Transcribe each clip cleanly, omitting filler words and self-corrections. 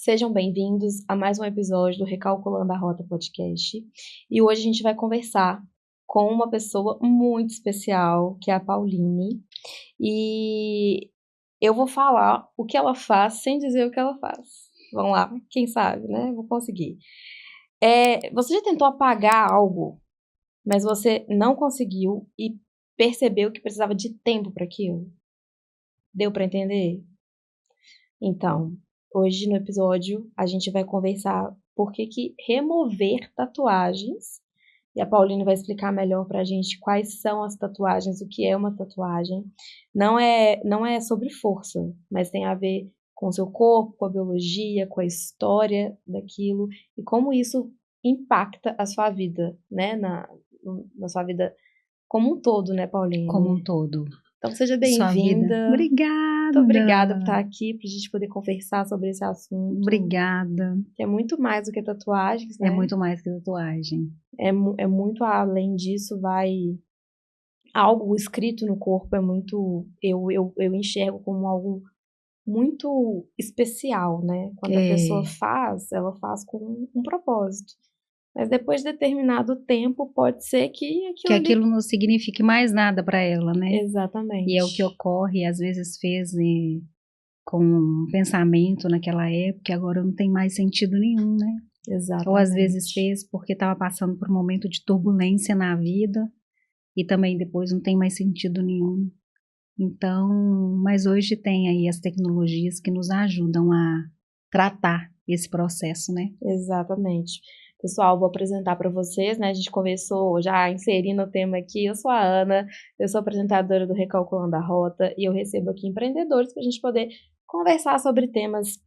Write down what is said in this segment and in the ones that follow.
Sejam bem-vindos a mais um episódio do Recalculando a Rota Podcast. E hoje a gente vai conversar com uma pessoa muito especial, que é a Pauline. E eu vou falar o que ela faz sem dizer o que ela faz. Vamos lá, quem sabe, né? Vou conseguir. Você já tentou apagar algo, mas você não conseguiu e percebeu que precisava de tempo para aquilo? Deu para entender? Então, hoje no episódio a gente vai conversar por que remover tatuagens, e a Pauline vai explicar melhor pra gente quais são as tatuagens, o que é uma tatuagem. Não é sobre força, mas tem a ver com o seu corpo, com a biologia, com a história daquilo e como isso impacta a sua vida, né, na sua vida como um todo, né, Pauline? Como um todo. Então seja Sua vida. bem-vinda. Obrigada. Muito obrigada por estar aqui, pra gente poder conversar sobre esse assunto. Obrigada. Que é muito mais do que tatuagens, né? É muito mais que tatuagem. É muito além disso, algo escrito no corpo é muito, eu enxergo como algo muito especial, né? Quando a pessoa faz, ela faz com um propósito. Mas depois de determinado tempo, pode ser que aquilo não signifique mais nada para ela, né? Exatamente. E é o que ocorre, às vezes fez com um pensamento naquela época, agora não tem mais sentido nenhum, né? Exatamente. Ou às vezes fez porque estava passando por um momento de turbulência na vida e também depois não tem mais sentido nenhum. Então, mas hoje tem aí as tecnologias que nos ajudam a tratar esse processo, né? Exatamente. Pessoal, vou apresentar para vocês, né? A gente conversou já inserindo o tema aqui. Eu sou a Ana, eu sou apresentadora do Recalculando a Rota e eu recebo aqui empreendedores para a gente poder conversar sobre temas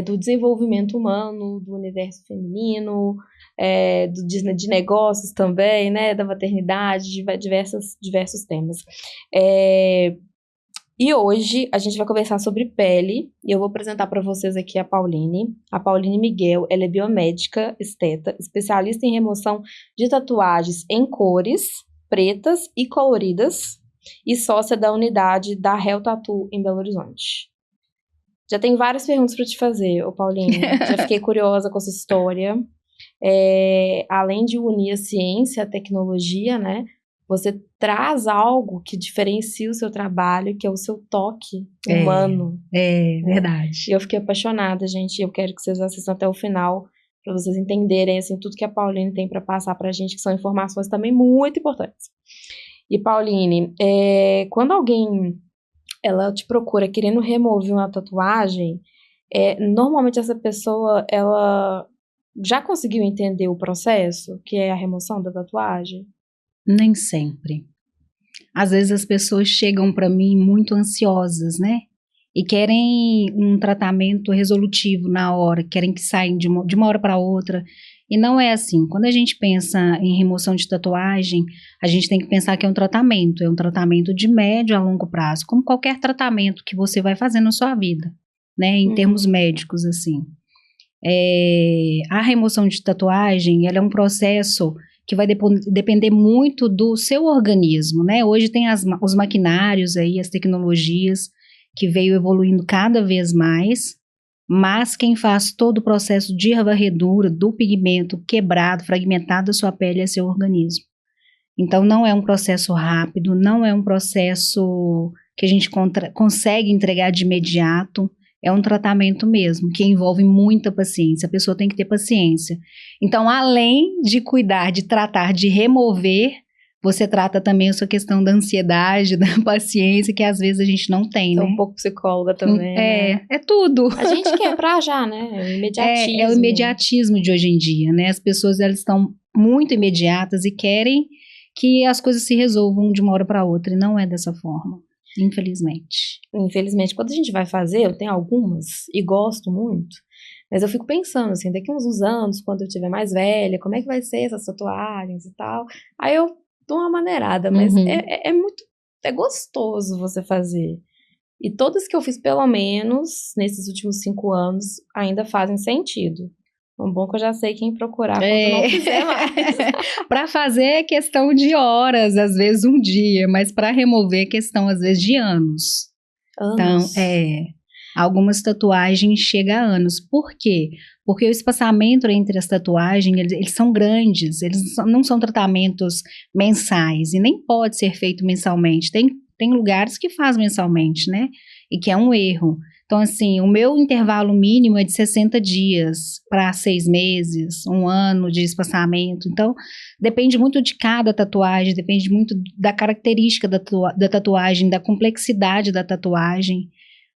do desenvolvimento humano, do universo feminino, de negócios também, né? Da maternidade, diversos temas. E hoje a gente vai conversar sobre pele e eu vou apresentar para vocês aqui a Pauline. A Pauline Miguel, ela é biomédica, esteta, especialista em remoção de tatuagens em cores, pretas e coloridas e sócia da unidade da Hell Tattoo em Belo Horizonte. Já tenho várias perguntas para te fazer, Pauline. Já fiquei curiosa com essa história. Além de unir a ciência, a tecnologia, né? Você traz algo que diferencia o seu trabalho, que é o seu toque humano. É verdade. E eu fiquei apaixonada, gente. Eu quero que vocês assistam até o final, para vocês entenderem, assim, tudo que a Pauline tem para passar pra gente, que são informações também muito importantes. E, Pauline, quando alguém ela te procura querendo remover uma tatuagem, normalmente essa pessoa, ela já conseguiu entender o processo, que é a remoção da tatuagem? Nem sempre. Às vezes as pessoas chegam para mim muito ansiosas, né? E querem um tratamento resolutivo na hora, querem que saiam de uma hora para outra. E não é assim. Quando a gente pensa em remoção de tatuagem, a gente tem que pensar que é um tratamento de médio a longo prazo, como qualquer tratamento que você vai fazer na sua vida, né? Em termos médicos, assim. A remoção de tatuagem, ela é um processo que vai depender muito do seu organismo, né? Hoje tem os maquinários aí, as tecnologias que veio evoluindo cada vez mais, mas quem faz todo o processo de varredura do pigmento quebrado, fragmentado da sua pele é seu organismo. Então não é um processo rápido, não é um processo que a gente consegue entregar de imediato. É um tratamento mesmo, que envolve muita paciência, a pessoa tem que ter paciência. Então, além de cuidar, de tratar, de remover, você trata também a sua questão da ansiedade, da paciência, que às vezes a gente não tem, né? É um pouco psicóloga também, né? É tudo. A gente quer pra já, né? É o imediatismo. É o imediatismo de hoje em dia, né? As pessoas, elas estão muito imediatas e querem que as coisas se resolvam de uma hora para outra, e não é dessa forma. Infelizmente. Quando a gente vai fazer, eu tenho algumas e gosto muito, mas eu fico pensando assim, daqui uns anos, quando eu estiver mais velha, como é que vai ser essas tatuagens e tal. Aí eu dou uma maneirada, mas é gostoso você fazer. E todas que eu fiz, pelo menos, nesses últimos 5 anos, ainda fazem sentido. É bom que eu já sei quem procurar quando não fizer mais. Para fazer é questão de horas, às vezes um dia, mas para remover é questão, às vezes, de anos. Anos? Então, Algumas tatuagens chegam a anos. Por quê? Porque o espaçamento entre as tatuagens, eles são grandes, eles não são tratamentos mensais, e nem pode ser feito mensalmente. Tem lugares que faz mensalmente, né? E que é um erro. Então, assim, o meu intervalo mínimo é de 60 dias para 6 meses, 1 ano de espaçamento. Então, depende muito de cada tatuagem, depende muito da característica da tatuagem, da complexidade da tatuagem,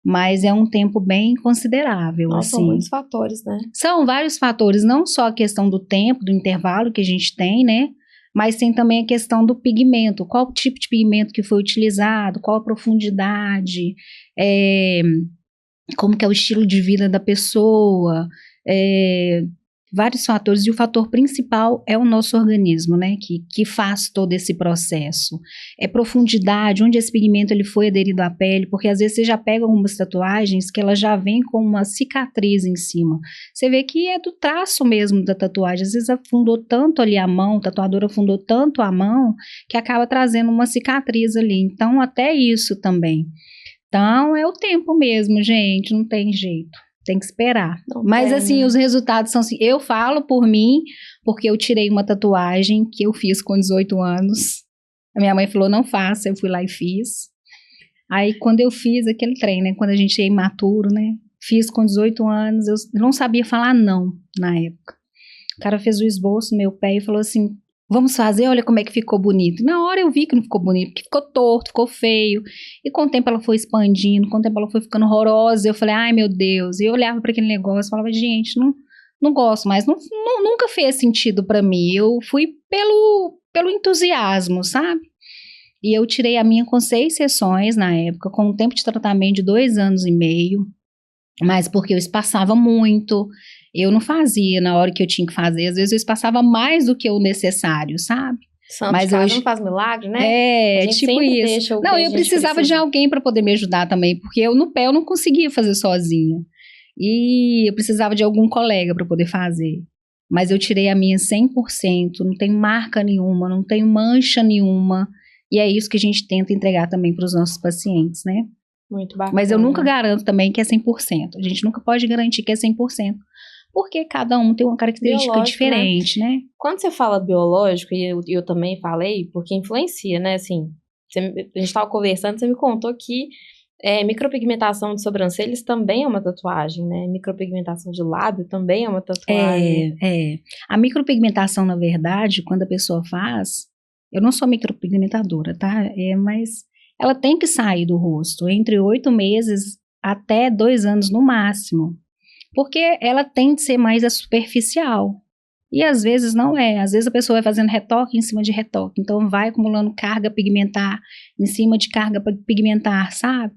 mas é um tempo bem considerável. Nossa, assim. São muitos fatores, né? São vários fatores, não só a questão do tempo, do intervalo que a gente tem, né? Mas tem também a questão do pigmento, qual tipo de pigmento que foi utilizado, qual a profundidade, como que é o estilo de vida da pessoa, vários fatores, e o fator principal é o nosso organismo, né, que faz todo esse processo. É profundidade, onde esse pigmento ele foi aderido à pele, porque às vezes você já pega algumas tatuagens que ela já vem com uma cicatriz em cima. Você vê que é do traço mesmo da tatuagem, às vezes afundou tanto ali a mão, o tatuador afundou tanto a mão, que acaba trazendo uma cicatriz ali. Então, até isso também. Então, é o tempo mesmo, gente, não tem jeito. Tem que esperar. Não Mas tem, assim, né? os resultados são assim, eu falo por mim, porque eu tirei uma tatuagem que eu fiz com 18 anos. A minha mãe falou, não faça, eu fui lá e fiz. Aí, quando eu fiz aquele trem, né, quando a gente é imaturo, né, fiz com 18 anos, eu não sabia falar não na época. O cara fez o esboço no meu pé e falou assim, vamos fazer, olha como é que ficou bonito. Na hora eu vi que não ficou bonito, porque ficou torto, ficou feio. E com o tempo ela foi expandindo, com o tempo ela foi ficando horrorosa. Eu falei, ai meu Deus. E eu olhava para aquele negócio e falava, gente, não gosto mais. Nunca fez sentido para mim. Eu fui pelo entusiasmo, sabe? E eu tirei a minha com 6 sessões na época, com um tempo de tratamento de 2 anos e meio. Mas porque eu espaçava muito, eu não fazia na hora que eu tinha que fazer, às vezes eu espaçava mais do que o necessário, sabe? Santo Mas de casa hoje não faz milagre, né? A gente tipo sempre isso. deixa o Não, que a eu gente precisava de precisa. alguém para poder me ajudar também, porque eu no pé eu não conseguia fazer sozinha. E eu precisava de algum colega para poder fazer. Mas eu tirei a minha 100%, não tem marca nenhuma, não tem mancha nenhuma. E é isso que a gente tenta entregar também para os nossos pacientes, né? Muito bacana. Mas eu nunca garanto também que é 100%. A gente nunca pode garantir que é 100%, porque cada um tem uma característica Biológico, diferente, né? Quando você fala biológico, e eu também falei, porque influencia, né? Assim, a gente estava conversando, você me contou que micropigmentação de sobrancelhas também é uma tatuagem, né? Micropigmentação de lábio também é uma tatuagem. A micropigmentação, na verdade, quando a pessoa faz, eu não sou micropigmentadora, tá? Mas ela tem que sair do rosto entre 8 meses até 2 anos no máximo, porque ela tem de ser mais superficial. E às vezes não é, às vezes a pessoa vai fazendo retoque em cima de retoque, então vai acumulando carga pigmentar em cima de carga pigmentar, sabe?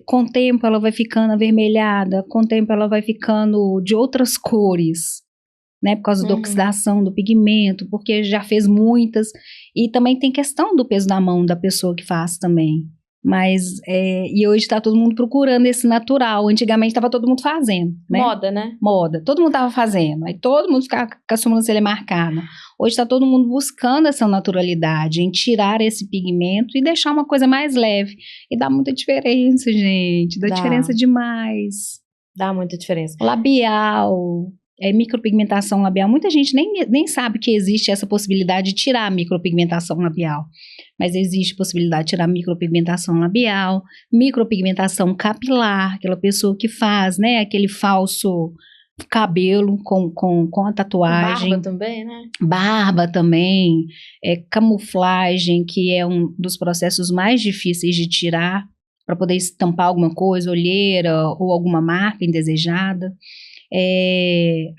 Com o tempo ela vai ficando avermelhada, com o tempo ela vai ficando de outras cores, né? Por causa da oxidação do pigmento, porque já fez muitas. E também tem questão do peso da mão da pessoa que faz também. Mas, e hoje está todo mundo procurando esse natural. Antigamente estava todo mundo fazendo, né? Moda, né? Moda. Todo mundo estava fazendo. Aí todo mundo ficava com a sobrancelha marcada. Hoje está todo mundo buscando essa naturalidade, em tirar esse pigmento e deixar uma coisa mais leve. E dá muita diferença, gente. Dá diferença demais. Dá muita diferença. Labial, micropigmentação labial. Muita gente nem sabe que existe essa possibilidade de tirar a micropigmentação labial. Mas existe possibilidade de tirar micropigmentação labial, micropigmentação capilar, aquela pessoa que faz, né, aquele falso cabelo com a tatuagem. Barba também, né? Barba também, camuflagem, que é um dos processos mais difíceis de tirar, para poder estampar alguma coisa, olheira ou alguma marca indesejada.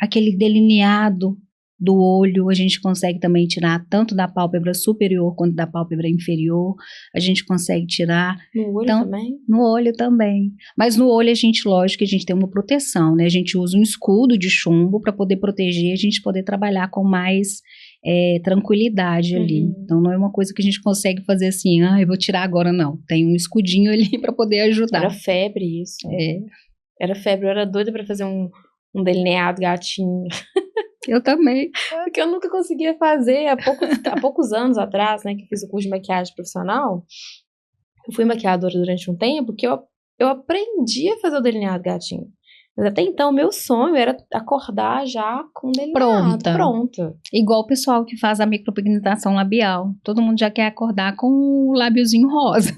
Aquele delineado do olho, a gente consegue também tirar tanto da pálpebra superior quanto da pálpebra inferior, a gente consegue tirar. No olho também? No olho também. Mas no olho lógico que a gente tem uma proteção, né? A gente usa um escudo de chumbo para poder proteger, a gente poder trabalhar com mais tranquilidade ali. Então não é uma coisa que a gente consegue fazer assim, eu vou tirar agora, não. Tem um escudinho ali para poder ajudar. Era febre isso. Era febre, eu era doida para fazer um delineado gatinho. Eu também. Porque eu nunca conseguia fazer. Há poucos anos atrás, né, que eu fiz o curso de maquiagem profissional, eu fui maquiadora durante um tempo, que eu eu aprendi a fazer o delineado gatinho. Mas até então, meu sonho era acordar já com o delineado pronta. Igual o pessoal que faz a micropigmentação labial. Todo mundo já quer acordar com o lábiozinho rosa.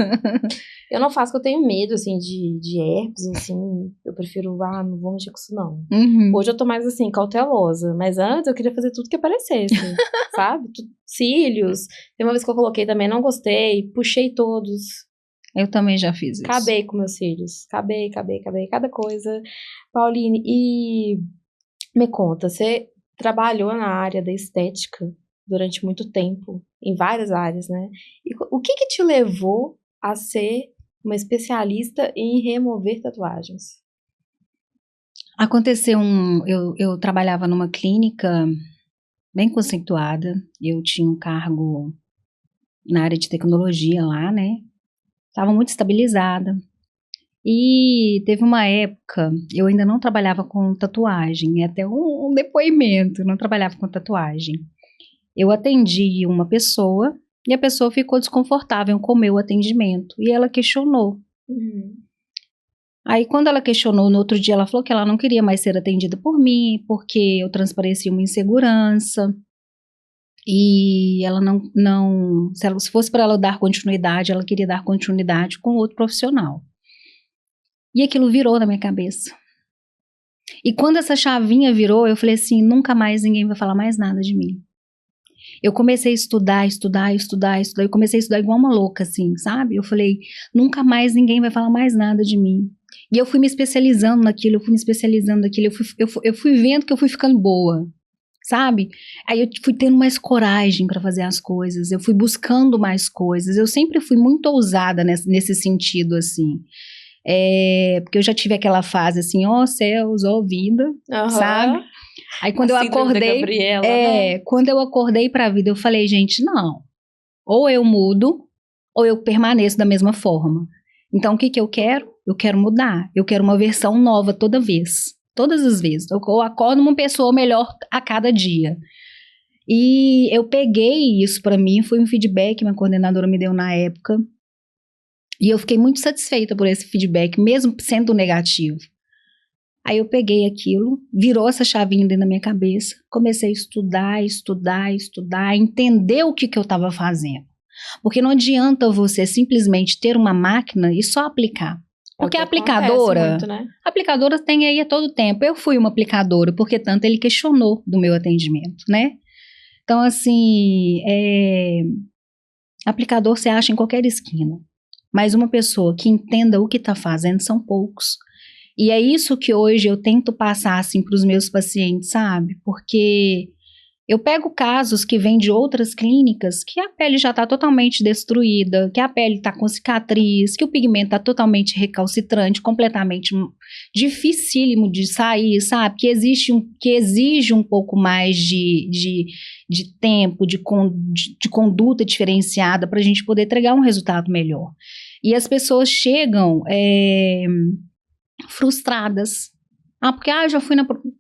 Eu não faço, porque eu tenho medo, assim, de herpes, assim. Eu prefiro, não vou mexer com isso, não. Uhum. Hoje eu tô mais, assim, cautelosa. Mas antes eu queria fazer tudo que aparecesse, sabe? Cílios. Tem uma vez que eu coloquei também, não gostei. Puxei todos. Eu também já fiz isso. Acabei com meus cílios. Acabei. Cada coisa. Pauline, e me conta, você trabalhou na área da estética durante muito tempo, em várias áreas, né? E o que te levou a ser uma especialista em remover tatuagens? Aconteceu eu trabalhava numa clínica bem conceituada, eu tinha um cargo na área de tecnologia lá, né? Estava muito estabilizada. E teve uma época, eu ainda não trabalhava com tatuagem, é até um depoimento, não trabalhava com tatuagem. Eu atendi uma pessoa e a pessoa ficou desconfortável com o meu atendimento e ela questionou. Aí quando ela questionou, no outro dia ela falou que ela não queria mais ser atendida por mim, porque eu transparecia uma insegurança. E ela se fosse para ela dar continuidade, ela queria dar continuidade com outro profissional. E aquilo virou na minha cabeça. E quando essa chavinha virou, eu falei assim, nunca mais ninguém vai falar mais nada de mim. Eu comecei a estudar, eu comecei a estudar igual uma louca, assim, sabe? Eu falei, nunca mais ninguém vai falar mais nada de mim. E eu fui me especializando naquilo, eu fui vendo que eu fui ficando boa. Sabe? Aí eu fui tendo mais coragem para fazer as coisas, eu fui buscando mais coisas, eu sempre fui muito ousada nesse sentido, assim. Porque eu já tive aquela fase assim, ó céus, ó vida, sabe? Aí quando eu acordei, Gabriela, né? Quando eu acordei pra vida, eu falei, gente, não, ou eu mudo, ou eu permaneço da mesma forma. Então o que eu quero? Eu quero mudar, eu quero uma versão nova toda vez. Todas as vezes. Eu acordo uma pessoa melhor a cada dia. E eu peguei isso pra mim, foi um feedback que minha coordenadora me deu na época. E eu fiquei muito satisfeita por esse feedback, mesmo sendo negativo. Aí eu peguei aquilo, virou essa chavinha dentro da minha cabeça, comecei a estudar, entender o que eu estava fazendo. Porque não adianta você simplesmente ter uma máquina e só aplicar. Porque a aplicadora, muito, né? aplicadora tem aí a todo tempo. Eu fui uma aplicadora, porque tanto ele questionou do meu atendimento, né? Então, assim, aplicador você acha em qualquer esquina. Mas uma pessoa que entenda o que está fazendo são poucos. E é isso que hoje eu tento passar, assim, para os meus pacientes, sabe? Porque eu pego casos que vêm de outras clínicas que a pele já está totalmente destruída, que a pele está com cicatriz, que o pigmento está totalmente recalcitrante, completamente dificílimo de sair, sabe? Que exige um pouco mais de tempo, de conduta diferenciada para a gente poder entregar um resultado melhor. E as pessoas chegam frustradas. Porque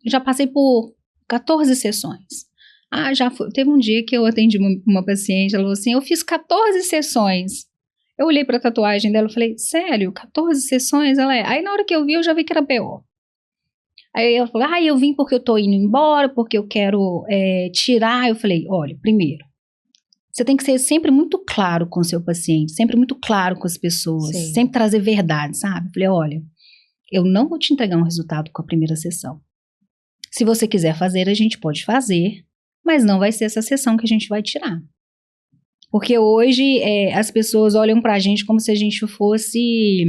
já passei por 14 sessões. Teve um dia que eu atendi uma paciente, ela falou assim, eu fiz 14 sessões. Eu olhei pra tatuagem dela e falei, sério, 14 sessões? Aí na hora que eu vi, eu já vi que era BO. Aí ela falou, eu vim porque eu tô indo embora, porque eu quero tirar. Eu falei, olha, primeiro, você tem que ser sempre muito claro com o seu paciente, sempre muito claro com as pessoas, Sim. sempre trazer verdade, sabe? Eu falei, olha, eu não vou te entregar um resultado com a primeira sessão. Se você quiser fazer, a gente pode fazer, mas não vai ser essa sessão que a gente vai tirar. Porque hoje as pessoas olham pra gente como se a gente fosse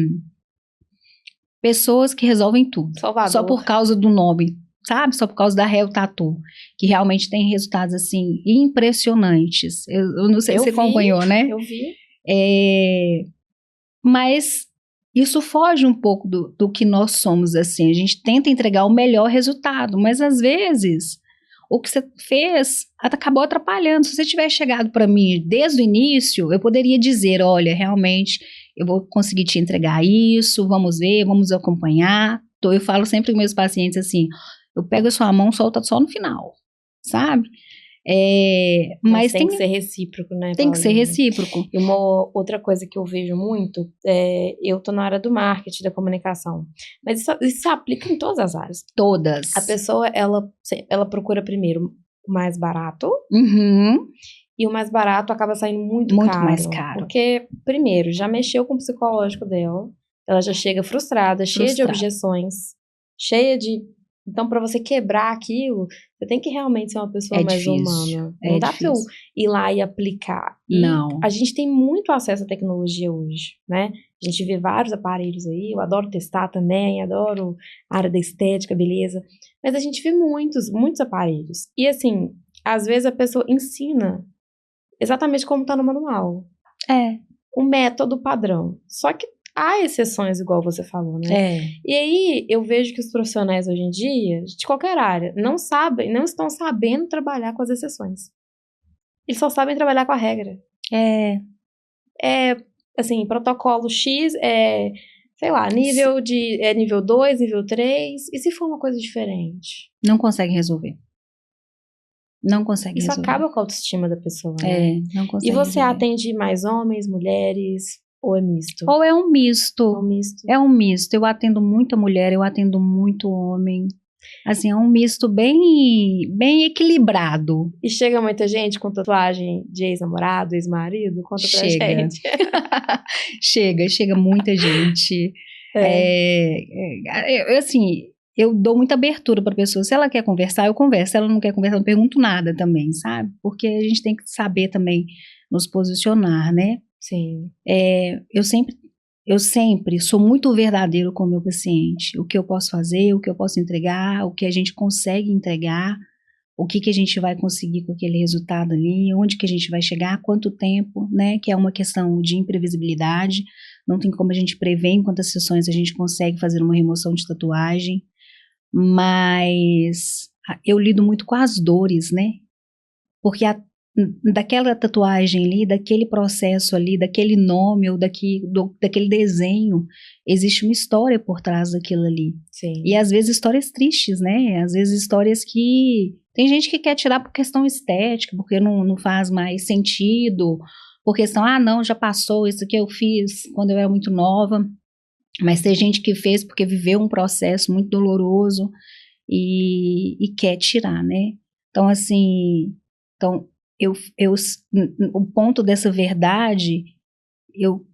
pessoas que resolvem tudo. Salvador. Só por causa do nome, sabe? Só por causa da Hell Tattoo, que realmente tem resultados, assim, impressionantes. Eu não sei se você acompanhou, né? Eu vi. Mas isso foge um pouco do que nós somos, assim. A gente tenta entregar o melhor resultado, mas às vezes o que você fez acabou atrapalhando. Se você tivesse chegado para mim desde o início, eu poderia dizer, olha, realmente eu vou conseguir te entregar isso, vamos ver, vamos acompanhar. Então, eu falo sempre com meus pacientes assim, eu pego a sua mão, solta só no final, sabe? Mas tem que ser recíproco, né, Tem que ser Paulinha? recíproco. E uma outra coisa que eu vejo muito, eu tô na área do marketing, da comunicação, mas isso se aplica em todas as áreas. Todas. A pessoa, ela procura primeiro o mais barato, Uhum. e o mais barato acaba saindo muito caro. Mais caro. Porque, primeiro, já mexeu com o psicológico dela, ela já chega frustrada, cheia de objeções, cheia de... Então, para você quebrar aquilo, você tem que realmente ser uma pessoa mais humana. Não dá pra eu ir lá e aplicar. Não. A gente tem muito acesso à tecnologia hoje, né? A gente vê vários aparelhos aí, eu adoro testar também, adoro a área da estética, beleza. Mas a gente vê muitos aparelhos. E assim, às vezes a pessoa ensina exatamente como tá no manual. Um método padrão. Só que há exceções, igual você falou, né? E aí, eu vejo que os profissionais hoje em dia, de qualquer área, não estão sabendo trabalhar com as exceções. Eles só sabem trabalhar com a regra. Assim, protocolo X sei lá, nível 2, nível 3. E se for uma coisa diferente? Não consegue resolver. Isso acaba com a autoestima da pessoa, né? Não consegue E você resolver. atende mais homens, mulheres, ou é misto? Ou é um misto. É um misto. Eu atendo muita mulher, eu atendo muito homem. Assim, é um misto bem equilibrado. E chega muita gente com tatuagem de ex-namorado, ex-marido? Conta pra gente. Chega muita gente. Assim, eu dou muita abertura para a pessoa. Se ela quer conversar, eu converso. Se ela não quer conversar, eu não pergunto nada também, sabe? Porque a gente tem que saber também nos posicionar, né? Sim. Eu sempre sou muito verdadeiro com o meu paciente. O que eu posso fazer, o que eu posso entregar, o que a gente consegue entregar, o que a gente vai conseguir com aquele resultado ali, onde que a gente vai chegar, quanto tempo, né? Que é uma questão de imprevisibilidade. Não tem como a gente prever em quantas sessões a gente consegue fazer uma remoção de tatuagem. Mas eu lido muito com as dores, né? Porque daquela tatuagem ali, daquele processo ali, daquele nome ou daquele desenho, existe uma história por trás daquilo ali. Sim. E às vezes histórias tristes, né? Às vezes histórias que... Tem gente que quer tirar por questão estética, porque não faz mais sentido, por questão, não, já passou, isso aqui eu fiz quando eu era muito nova. Mas tem gente que fez porque viveu um processo muito doloroso e quer tirar, né? Então, assim... o ponto dessa verdade, eu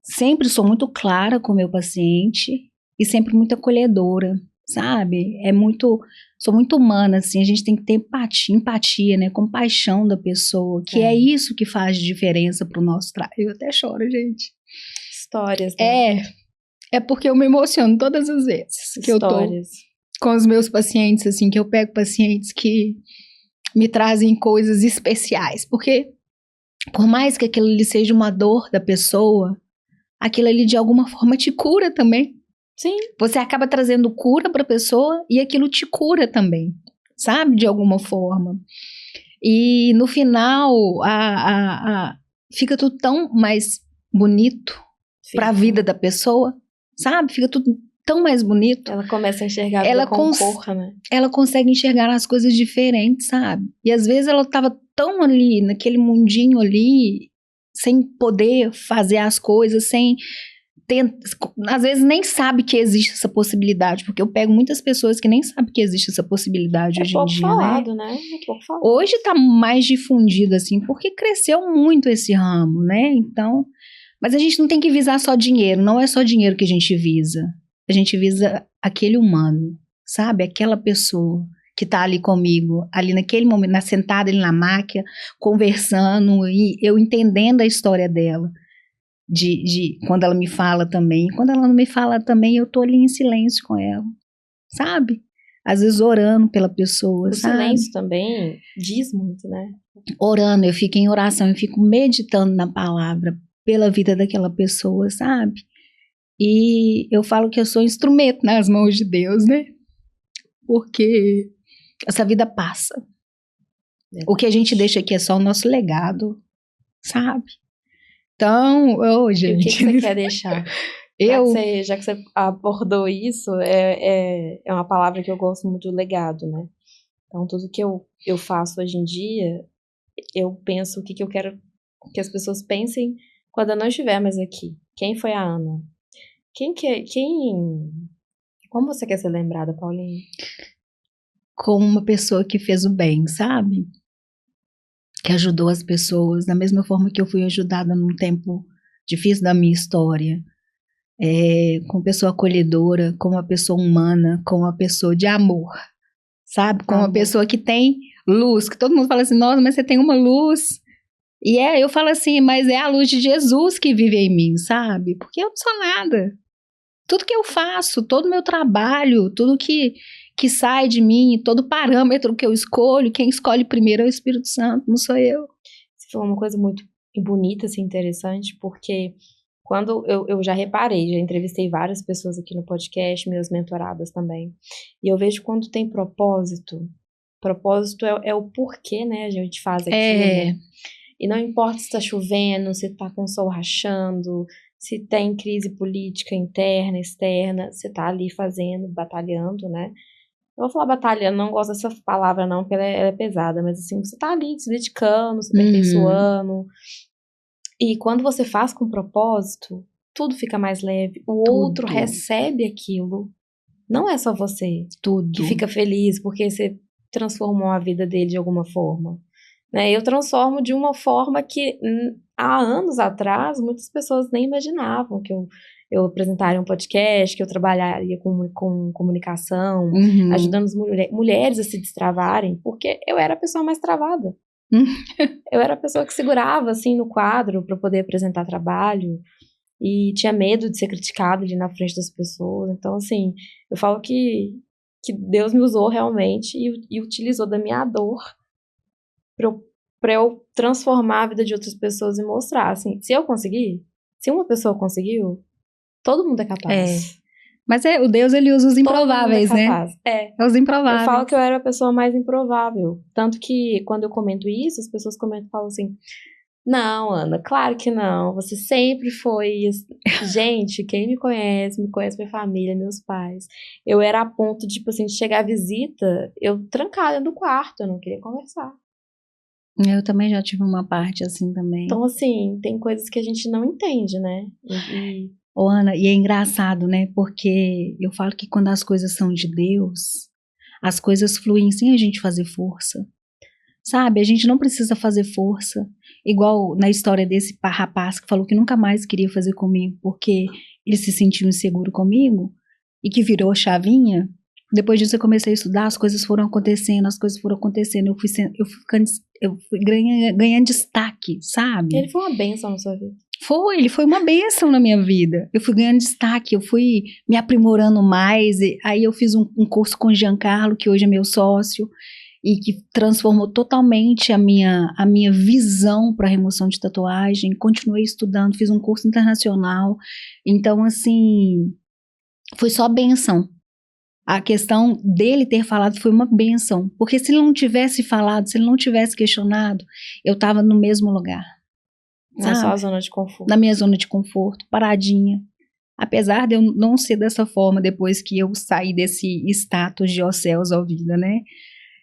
sempre sou muito clara com o meu paciente e sempre muito acolhedora, sabe? Sou muito humana, assim, a gente tem que ter empatia, né? Compaixão da pessoa, que é isso que faz diferença pro nosso trabalho. Eu até choro, gente. Histórias, né? É porque eu me emociono todas as vezes que eu tô com os meus pacientes, assim, que eu pego pacientes que me trazem coisas especiais, porque por mais que aquilo ali seja uma dor da pessoa, aquilo ali de alguma forma te cura também. Sim. Você acaba trazendo cura para a pessoa e aquilo te cura também, sabe? De alguma forma. E no final, fica tudo tão mais bonito para a vida da pessoa, sabe? Fica tudo tão mais bonito. Ela começa a enxergar a vida com cor, né? Ela consegue enxergar as coisas diferentes, sabe? E às vezes ela estava tão ali, naquele mundinho ali, sem poder fazer as coisas, às vezes nem sabe que existe essa possibilidade, porque eu pego muitas pessoas que nem sabem que existe essa possibilidade hoje em dia, falado, né? É pouco falado. Hoje está mais difundido, assim, porque cresceu muito esse ramo, né? Então, mas a gente não tem que visar só dinheiro, não é só dinheiro que a gente visa. A gente visa aquele humano, sabe? Aquela pessoa que tá ali comigo, ali naquele momento, sentada ali na máquina, conversando, e eu entendendo a história dela, de quando ela me fala também. Quando ela não me fala também, eu tô ali em silêncio com ela, sabe? Às vezes orando pela pessoa, sabe? O silêncio também diz muito, né? Orando, eu fico em oração, eu fico meditando na palavra pela vida daquela pessoa, sabe? E eu falo que eu sou instrumento nas mãos de Deus, né? Porque essa vida passa. O que a gente deixa aqui é só o nosso legado, sabe? Então, gente... E o que você quer deixar? Já que você abordou isso, é uma palavra que eu gosto muito, legado, né? Então, tudo que eu faço hoje em dia, eu penso o que eu quero que as pessoas pensem quando eu não estiver mais aqui. Quem foi a Ana? Como você quer ser lembrada, Paulinha? Como uma pessoa que fez o bem, sabe? Que ajudou as pessoas, da mesma forma que eu fui ajudada num tempo difícil da minha história. Com uma pessoa acolhedora, com uma pessoa humana, com uma pessoa de amor, sabe? Com uma pessoa que tem luz, que todo mundo fala assim, nossa, mas você tem uma luz. E eu falo assim, mas é a luz de Jesus que vive em mim, sabe? Porque eu não sou nada. Tudo que eu faço, todo o meu trabalho, tudo que sai de mim, todo parâmetro que eu escolho, quem escolhe primeiro é o Espírito Santo, não sou eu. Você falou uma coisa muito bonita, assim, interessante, porque quando eu já reparei, já entrevistei várias pessoas aqui no podcast, minhas mentoradas também, e eu vejo quando tem propósito é o porquê, né, a gente faz aquilo. E não importa se tá chovendo, se tá com o sol rachando, se tem crise política interna, externa, você tá ali fazendo, batalhando, né? Eu vou falar batalhando, não gosto dessa palavra não, porque ela é pesada, mas assim, você tá ali se dedicando, se aperfeiçoando. E quando você faz com propósito, tudo fica mais leve. O outro recebe aquilo. Não é só você que fica feliz porque você transformou a vida dele de alguma forma. Né? Eu transformo de uma forma que há anos atrás muitas pessoas nem imaginavam que eu apresentaria um podcast, que eu trabalharia com comunicação, ajudando as mulheres a se destravarem, porque eu era a pessoa mais travada. Eu era a pessoa que segurava assim no quadro para poder apresentar trabalho e tinha medo de ser criticada ali na frente das pessoas. Então, assim, eu falo que Deus me usou realmente e utilizou da minha dor para eu transformar a vida de outras pessoas e mostrar, assim, se eu conseguir, se uma pessoa conseguiu, todo mundo é capaz. Mas o Deus, ele usa os improváveis, né? É os improváveis. Eu falo que eu era a pessoa mais improvável. Tanto que, quando eu comento isso, as pessoas comentam e falam assim, não, Ana, claro que não. Você sempre foi... Gente, quem me conhece minha família, meus pais. Eu era a ponto de, tipo assim, de chegar à visita, eu trancada no quarto, eu não queria conversar. Eu também já tive uma parte assim também. Então, assim, tem coisas que a gente não entende, né? Ana, e é engraçado, né? Porque eu falo que quando as coisas são de Deus, as coisas fluem sem a gente fazer força. Sabe? A gente não precisa fazer força. Igual na história desse rapaz que falou que nunca mais queria fazer comigo porque ele se sentiu inseguro comigo e que virou chavinha. Depois disso eu comecei a estudar, as coisas foram acontecendo, eu fui ganhando destaque, sabe? Ele foi uma bênção na sua vida. Ele foi uma bênção na minha vida. Eu fui ganhando destaque, eu fui me aprimorando mais. Aí eu fiz um curso com o Giancarlo, que hoje é meu sócio, e que transformou totalmente a minha visão para a remoção de tatuagem. Continuei estudando, fiz um curso internacional. Então, assim, foi só bênção. A questão dele ter falado foi uma bênção, porque se ele não tivesse falado, se ele não tivesse questionado, eu estava no mesmo lugar. Na sua zona de conforto. Na minha zona de conforto, paradinha. Apesar de eu não ser dessa forma depois que eu saí desse status de ó céus, ó vida, né?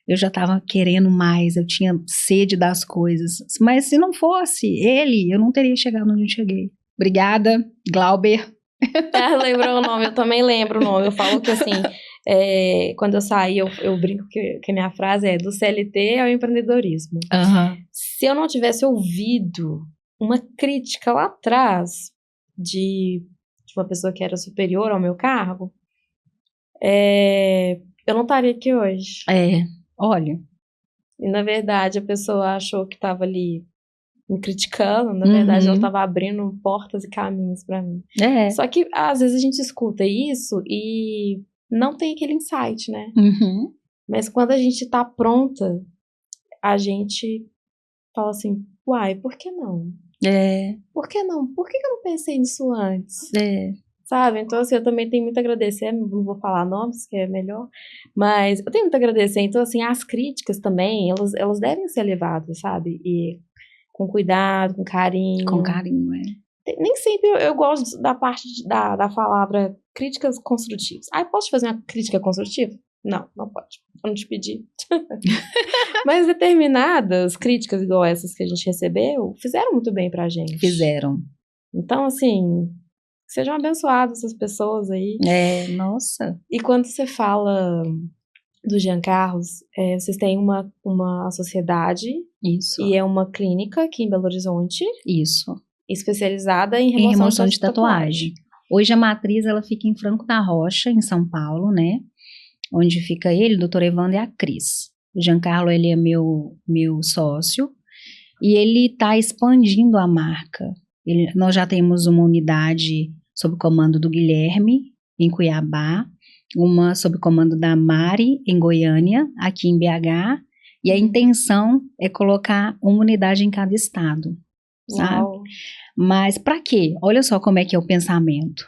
Eu já estava querendo mais, eu tinha sede das coisas. Mas se não fosse ele, eu não teria chegado onde eu cheguei. Obrigada, Glauber. Lembrou o nome, eu também lembro o nome. Eu falo que assim, quando eu saí, eu brinco que minha frase é do CLT ao empreendedorismo. Se eu não tivesse ouvido uma crítica lá atrás de uma pessoa que era superior ao meu cargo, eu não estaria aqui hoje. Olha. E na verdade a pessoa achou que estava ali me criticando, na verdade ela estava abrindo portas e caminhos para mim. Só que às vezes a gente escuta isso e não tem aquele insight, né? Mas quando a gente tá pronta, a gente fala assim, uai, por que não? Por que não? Por que eu não pensei nisso antes? Sabe? Então, assim, eu também tenho muito a agradecer, não vou falar nomes, que é melhor, mas eu tenho muito a agradecer. Então, assim, as críticas também, elas devem ser levadas, sabe? E com cuidado, com carinho. Com carinho, Nem sempre eu gosto da parte da palavra críticas construtivas. Posso te fazer uma crítica construtiva? Não pode. Eu não te pedi. Mas determinadas críticas igual essas que a gente recebeu fizeram muito bem pra gente. Fizeram. Então, assim, sejam abençoadas essas pessoas aí. Nossa. E quando você fala do Jean Carlos, vocês têm uma sociedade. Isso. E é uma clínica aqui em Belo Horizonte. Isso. Especializada em remoção de tatuagem. Hoje a matriz, ela fica em Franco da Rocha, em São Paulo, né? Onde fica ele, o doutor Evandro e a Cris. O Giancarlo, ele é meu sócio. E ele está expandindo a marca. Nós já temos uma unidade sob comando do Guilherme, em Cuiabá. Uma sob comando da Mari, em Goiânia, aqui em BH. E a intenção é colocar uma unidade em cada estado, sabe? Uau. Mas para quê? Olha só como é que é o pensamento.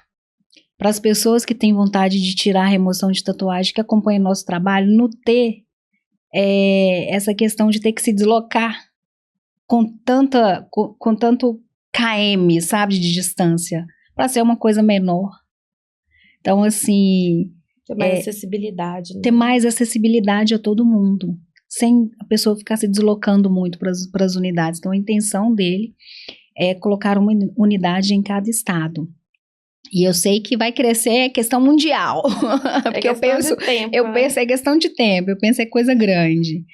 Para as pessoas que têm vontade de tirar a remoção de tatuagem, que acompanham nosso trabalho, não ter essa questão de ter que se deslocar com tanto km, sabe, de distância, para ser uma coisa menor. Então, assim... Ter mais acessibilidade. Né? Ter mais acessibilidade a todo mundo, sem a pessoa ficar se deslocando muito para as unidades. Então, a intenção dele é colocar uma unidade em cada estado. E eu sei que vai crescer, é questão mundial. Porque eu penso é questão de tempo, eu penso é coisa grande.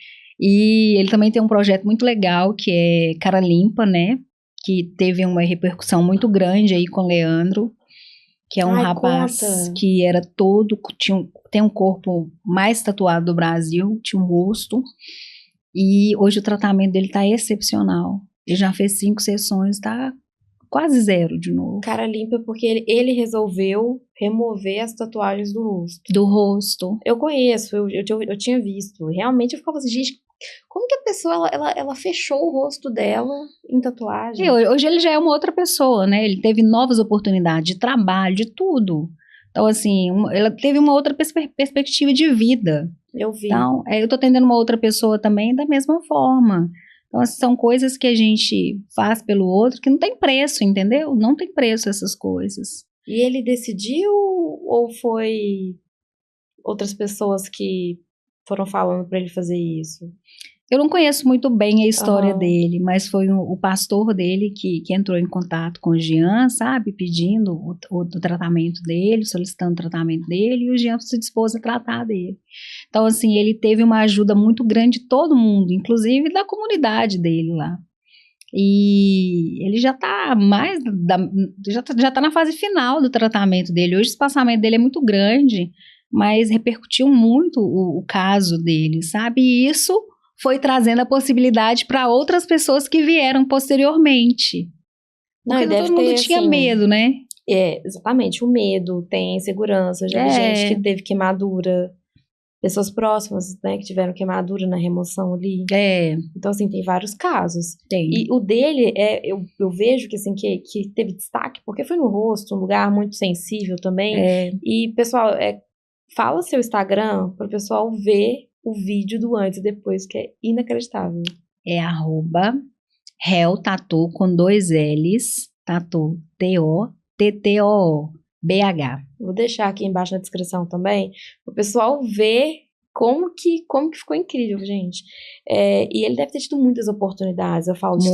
E ele também tem um projeto muito legal, que é Cara Limpa, né? Que teve uma repercussão muito grande aí com o Leandro, que é um rapaz que era tem um corpo mais tatuado do Brasil, tinha um rosto, e hoje o tratamento dele tá excepcional. Ele já fez 5 sessões, tá quase 0 de novo. Cara limpa porque ele resolveu remover as tatuagens do rosto. Do rosto. Eu conheço, eu tinha visto. Realmente eu ficava assim, gente, como que a pessoa, ela fechou o rosto dela em tatuagem? Hoje ele já é uma outra pessoa, né? Ele teve novas oportunidades de trabalho, de tudo. Então, assim, ela teve uma outra perspectiva de vida. Eu vi. Então, eu tô atendendo uma outra pessoa também da mesma forma. Então, assim, são coisas que a gente faz pelo outro que não tem preço, entendeu? Não tem preço essas coisas. E ele decidiu ou foi outras pessoas que foram falando para ele fazer isso? Eu não conheço muito bem a história dele, mas foi o pastor dele que entrou em contato com o Jean, sabe? Pedindo o tratamento dele, solicitando o tratamento dele, e o Jean se dispôs a tratar dele. Então, assim, ele teve uma ajuda muito grande de todo mundo, inclusive da comunidade dele lá. E ele já tá já tá na fase final do tratamento dele. Hoje o espaçamento dele é muito grande, mas repercutiu muito o caso dele, sabe? E isso foi trazendo a possibilidade para outras pessoas que vieram posteriormente. Porque todo mundo tinha medo, né? Exatamente, o medo, tem insegurança. Já vi gente que teve queimadura, pessoas próximas, né, que tiveram queimadura na remoção ali. Então, assim, tem vários casos. Tem. E o dele, eu vejo que, assim, que teve destaque, porque foi no rosto, um lugar muito sensível também. E, pessoal, fala seu Instagram para o pessoal ver o vídeo do antes e depois, que é inacreditável. É @heltatu com 2 L's, tatu, TOTTOO, BH. Vou deixar aqui embaixo na descrição também, para o pessoal ver como que ficou incrível, gente. E ele deve ter tido muitas oportunidades, eu falo de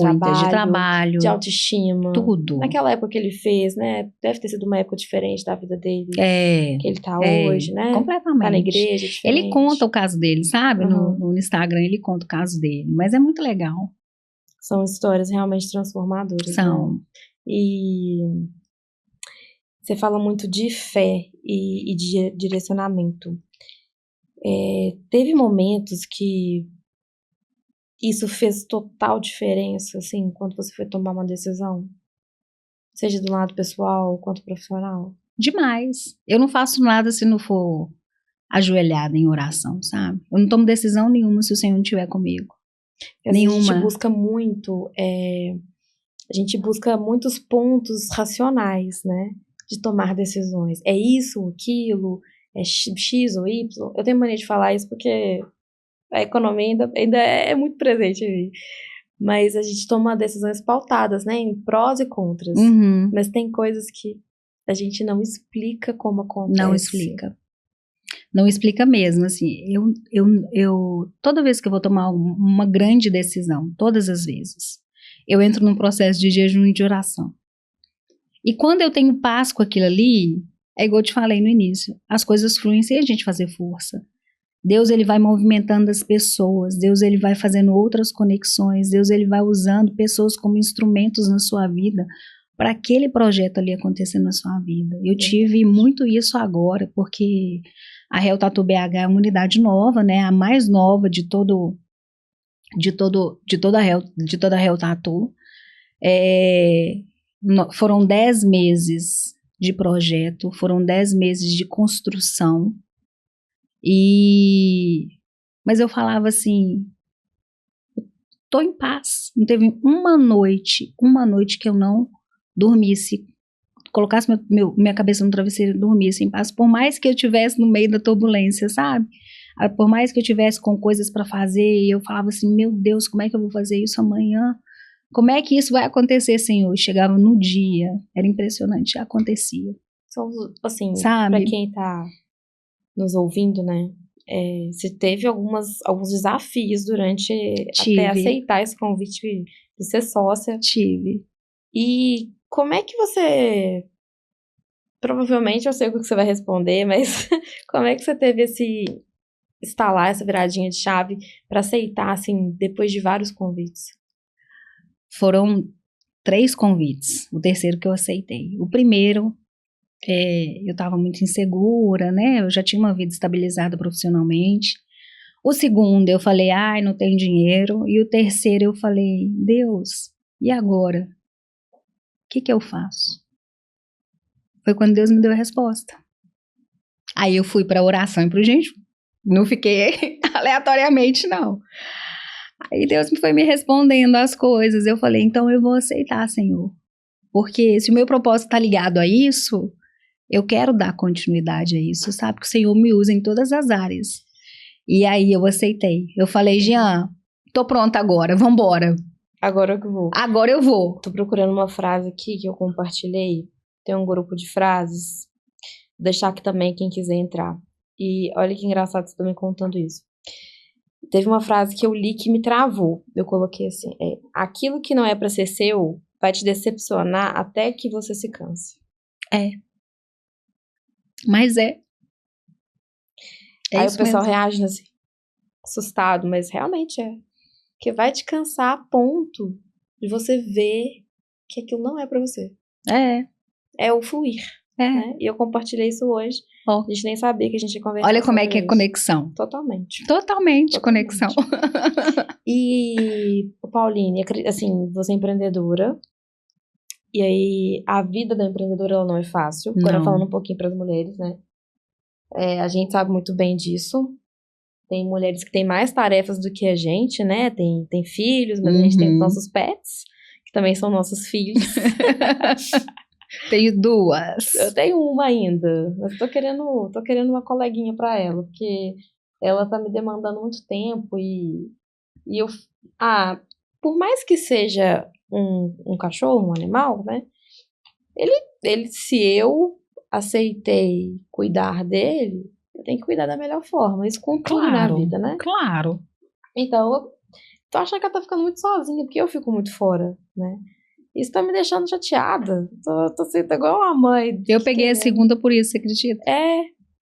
trabalho, de autoestima. Tudo. Naquela época que ele fez, né? Deve ter sido uma época diferente da vida dele. Que ele tá hoje, né? Completamente. Tá na igreja, diferente. Ele conta o caso dele, sabe? No Instagram ele conta o caso dele, mas é muito legal. São histórias realmente transformadoras. São. Né? E você fala muito de fé e de direcionamento. Teve momentos que isso fez total diferença, assim, quando você foi tomar uma decisão? Seja do lado pessoal quanto profissional? Demais. Eu não faço nada se não for ajoelhada em oração, sabe? Eu não tomo decisão nenhuma se o Senhor não estiver comigo. Nenhuma. A gente busca muito, a gente busca muitos pontos racionais, né? De tomar decisões. É isso, aquilo, é X ou Y. Eu tenho mania de falar isso porque a economia ainda é muito presente ali. Mas a gente toma decisões pautadas, né? Em prós e contras. Mas tem coisas que a gente não explica como acontece. Não explica. Não explica mesmo, assim, toda vez que eu vou tomar uma grande decisão, todas as vezes, eu entro num processo de jejum e de oração. E quando eu tenho paz com aquilo ali, é igual eu te falei no início, as coisas fluem sem a gente fazer força. Deus, ele vai movimentando as pessoas, Deus, ele vai fazendo outras conexões, Deus, ele vai usando pessoas como instrumentos na sua vida para aquele projeto ali acontecer na sua vida. Eu tive muito isso agora, porque a Real Tatu BH é uma unidade nova, né, a mais nova de toda a Real Tatu. Foram 10 meses de projeto, foram 10 meses de construção. Mas eu falava assim, tô em paz. Não teve uma noite que eu não dormisse, colocasse minha cabeça no travesseiro e dormisse em paz, por mais que eu estivesse no meio da turbulência, sabe? Por mais que eu tivesse com coisas para fazer, eu falava assim, meu Deus, como é que eu vou fazer isso amanhã? Como é que isso vai acontecer, Senhor? Chegava no dia, era impressionante, acontecia. São, assim, sabe? Pra quem tá nos ouvindo, né? Você teve alguns desafios durante até aceitar esse convite de ser sócia. Tive. E como é que você... Provavelmente eu sei o que você vai responder, mas como é que você teve esse estalar, essa viradinha de chave para aceitar, assim, depois de vários convites? Foram 3 convites, o terceiro que eu aceitei. O primeiro, eu estava muito insegura, né? Eu já tinha uma vida estabilizada profissionalmente. O segundo, eu falei, não tenho dinheiro. E o terceiro, eu falei, Deus, e agora? O que eu faço? Foi quando Deus me deu a resposta. Aí eu fui para a oração e para o jejum. Não fiquei aleatoriamente, não. Aí Deus foi me respondendo as coisas. Eu falei, então eu vou aceitar, Senhor. Porque se o meu propósito está ligado a isso, eu quero dar continuidade a isso, sabe? Que o Senhor me usa em todas as áreas. E aí eu aceitei. Eu falei, Jean, tô pronta agora, vambora. Agora que eu vou. Agora eu vou. Tô procurando uma frase aqui que eu compartilhei. Tem um grupo de frases. Vou deixar aqui também quem quiser entrar. E olha que engraçado você tá me contando isso. Teve uma frase que eu li que me travou. Eu coloquei assim, aquilo que não é pra ser seu vai te decepcionar até que você se canse. Mas aí o pessoal reage assim, assustado, mas realmente é. Que vai te cansar a ponto de você ver que aquilo não é pra você. É o fluir. Né? E eu compartilhei isso hoje. A gente nem sabia que a gente ia conversar. Olha como é que é conexão. Totalmente conexão. E, Pauline, assim, você é empreendedora. E aí, a vida da empreendedora ela não é fácil. Agora, falando um pouquinho para as mulheres, né? A gente sabe muito bem disso. Tem mulheres que têm mais tarefas do que a gente, né? Tem filhos, mas a gente tem os nossos pets, que também são nossos filhos. Tenho 2. Eu tenho uma ainda, mas tô querendo uma coleguinha para ela, porque ela tá me demandando muito tempo e eu... por mais que seja um cachorro, um animal, né? Ele, se eu aceitei cuidar dele, eu tenho que cuidar da melhor forma. Isso com tudo na vida, né? Claro. Então, eu tô achando que ela tá ficando muito sozinha, porque eu fico muito fora, né? Isso tá me deixando chateada. Tô sendo igual uma mãe. Eu peguei a segunda por isso, você acredita?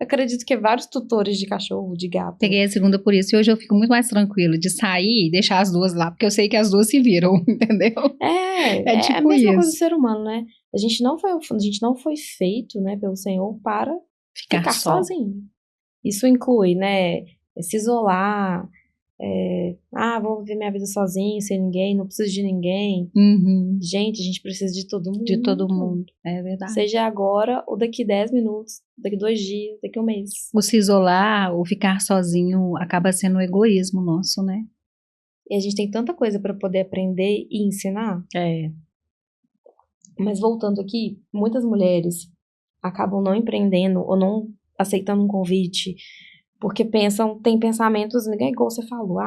Acredito que vários tutores de cachorro, de gato. Peguei a segunda por isso e hoje eu fico muito mais tranquila de sair e deixar as 2 lá, porque eu sei que as 2 se viram, entendeu? Tipo a mesma coisa do ser humano, né? A gente não foi feito, né, pelo Senhor para ficar sozinho. Isso inclui, né, se isolar, vou viver minha vida sozinho, sem ninguém, não preciso de ninguém. Gente, a gente precisa de todo mundo. De todo mundo, é verdade. Seja agora, ou daqui 10 minutos, daqui 2 dias, daqui 1 mês. O se isolar, ou ficar sozinho, acaba sendo um egoísmo nosso, né? E a gente tem tanta coisa para poder aprender e ensinar. Mas voltando aqui, muitas mulheres acabam não empreendendo ou não aceitando um convite porque tem pensamentos, igual você falou,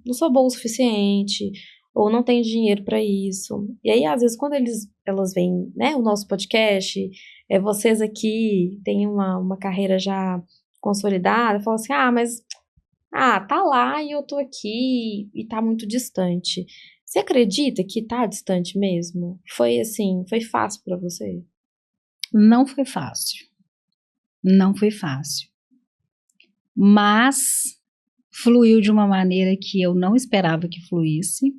não sou boa o suficiente, ou não tenho dinheiro para isso. E aí, às vezes, quando elas veem, né, o nosso podcast, vocês aqui têm uma carreira já consolidada, fala assim, mas tá lá e eu tô aqui e tá muito distante. Você acredita que tá distante mesmo? Foi assim, foi fácil pra você? Não foi fácil. Não foi fácil. Mas fluiu de uma maneira que eu não esperava que fluísse.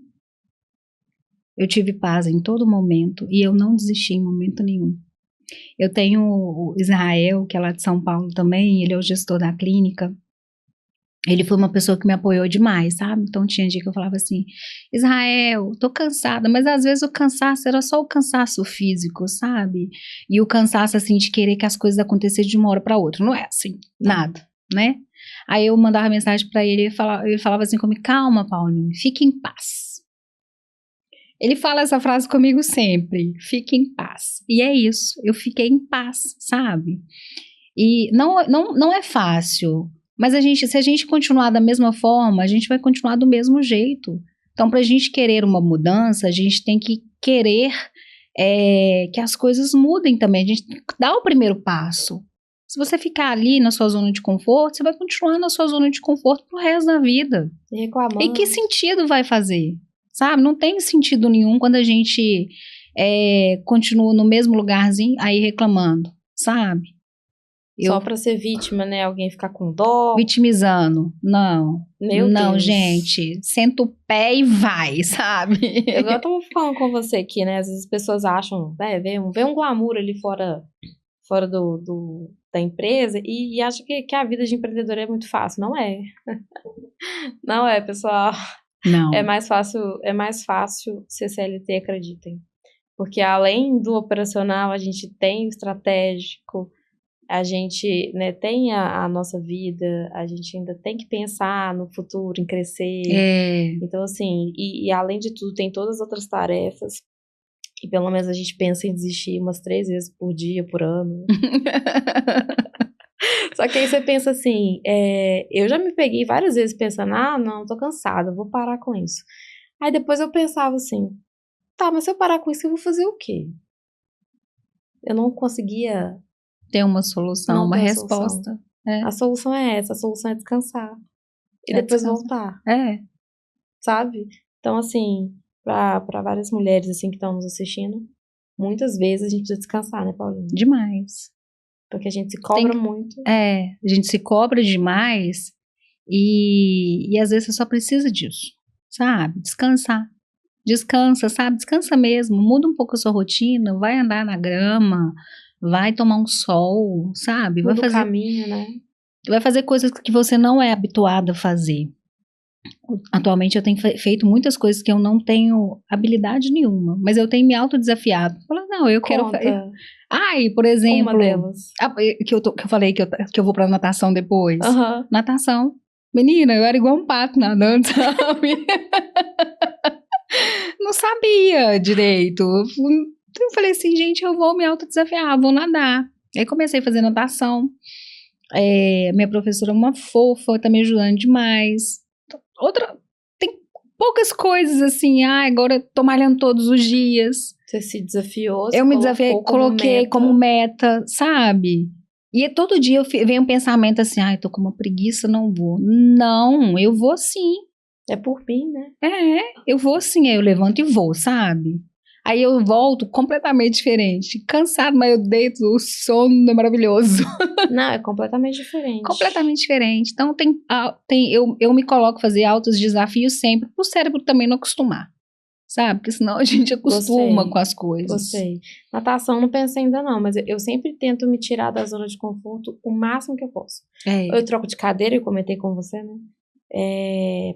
Eu tive paz em todo momento e eu não desisti em momento nenhum. Eu tenho o Israel, que é lá de São Paulo também, ele é o gestor da clínica. Ele foi uma pessoa que me apoiou demais, sabe? Então tinha dia que eu falava assim, Israel, tô cansada, mas às vezes o cansaço era só o cansaço físico, sabe? E o cansaço assim de querer que as coisas acontecessem de uma hora para outra, não é assim, nada, né? Aí eu mandava mensagem para ele, ele falava assim comigo, calma, Paulinho, fique em paz. Ele fala essa frase comigo sempre, fique em paz. E é isso, eu fiquei em paz, sabe? E não é fácil, mas se a gente continuar da mesma forma, a gente vai continuar do mesmo jeito. Então, para a gente querer uma mudança, a gente tem que querer que as coisas mudem também. A gente tem que dar o primeiro passo. Se você ficar ali na sua zona de conforto, você vai continuar na sua zona de conforto pro resto da vida. E reclamando. E que sentido vai fazer? Sabe? Não tem sentido nenhum quando a gente continua no mesmo lugarzinho aí reclamando, sabe? Só pra ser vítima, né? Alguém ficar com dó. Vitimizando. Não. Meu não, Deus. gente. Senta o pé e vai, sabe? Eu tava falando com você aqui, né? Às vezes as pessoas acham, né? Vê um glamour ali fora da empresa e acham que a vida de empreendedor é muito fácil. Não é. Não é, pessoal. Não. É mais fácil ser CLT, acreditem. Porque além do operacional, a gente tem o estratégico, a gente, né, tem a nossa vida, a gente ainda tem que pensar no futuro, em crescer. Então, assim, e além de tudo, tem todas as outras tarefas. E pelo menos a gente pensa em desistir umas 3 vezes por dia, por ano. Só que aí você pensa assim, eu já me peguei várias vezes pensando, não, tô cansada, vou parar com isso. Aí depois eu pensava assim, tá, mas se eu parar com isso, eu vou fazer o quê? Eu não conseguia... Ter uma solução, uma resposta. Solução. A solução é essa, a solução é descansar. E depois voltar. Sabe? Então, assim, para várias mulheres assim que estão nos assistindo, muitas vezes a gente precisa descansar, né, Paulinha? Demais. Porque a gente se cobra muito. A gente se cobra demais e às vezes você só precisa disso, sabe? Descansar. Descansa, sabe? Descansa mesmo. Muda um pouco a sua rotina, vai andar na grama, vai tomar um sol, sabe? Muda o caminho, né? Vai fazer coisas que você não é habituado a fazer. Atualmente eu tenho feito muitas coisas que eu não tenho habilidade nenhuma, mas eu tenho me autodesafiado. Falando, não, eu quero fazer. Por exemplo, uma delas. Que eu falei que eu vou pra natação depois. Natação. Menina, eu era igual um pato nadando, sabe? Não sabia direito. Eu falei assim, gente, eu vou me autodesafiar, vou nadar. Aí comecei a fazer natação. Minha professora é uma fofa, tá me ajudando demais. Tem poucas coisas assim, agora eu tô malhando todos os dias. Você se desafiou, eu me desafiei, coloquei como meta, sabe? E todo dia vem um pensamento assim, tô com uma preguiça, não vou. Não, eu vou sim. É por mim, né? Eu vou sim, aí eu levanto e vou, sabe? Aí eu volto completamente diferente. Cansado, mas eu deito, o sono é maravilhoso. Não, é completamente diferente. Completamente diferente. Então, eu me coloco a fazer altos desafios sempre, para o cérebro também não acostumar. Sabe? Porque senão a gente acostuma com as coisas. Gostei. Natação não pensei ainda não, mas eu sempre tento me tirar da zona de conforto o máximo que eu posso. Eu troco de cadeira, eu comentei com você, né?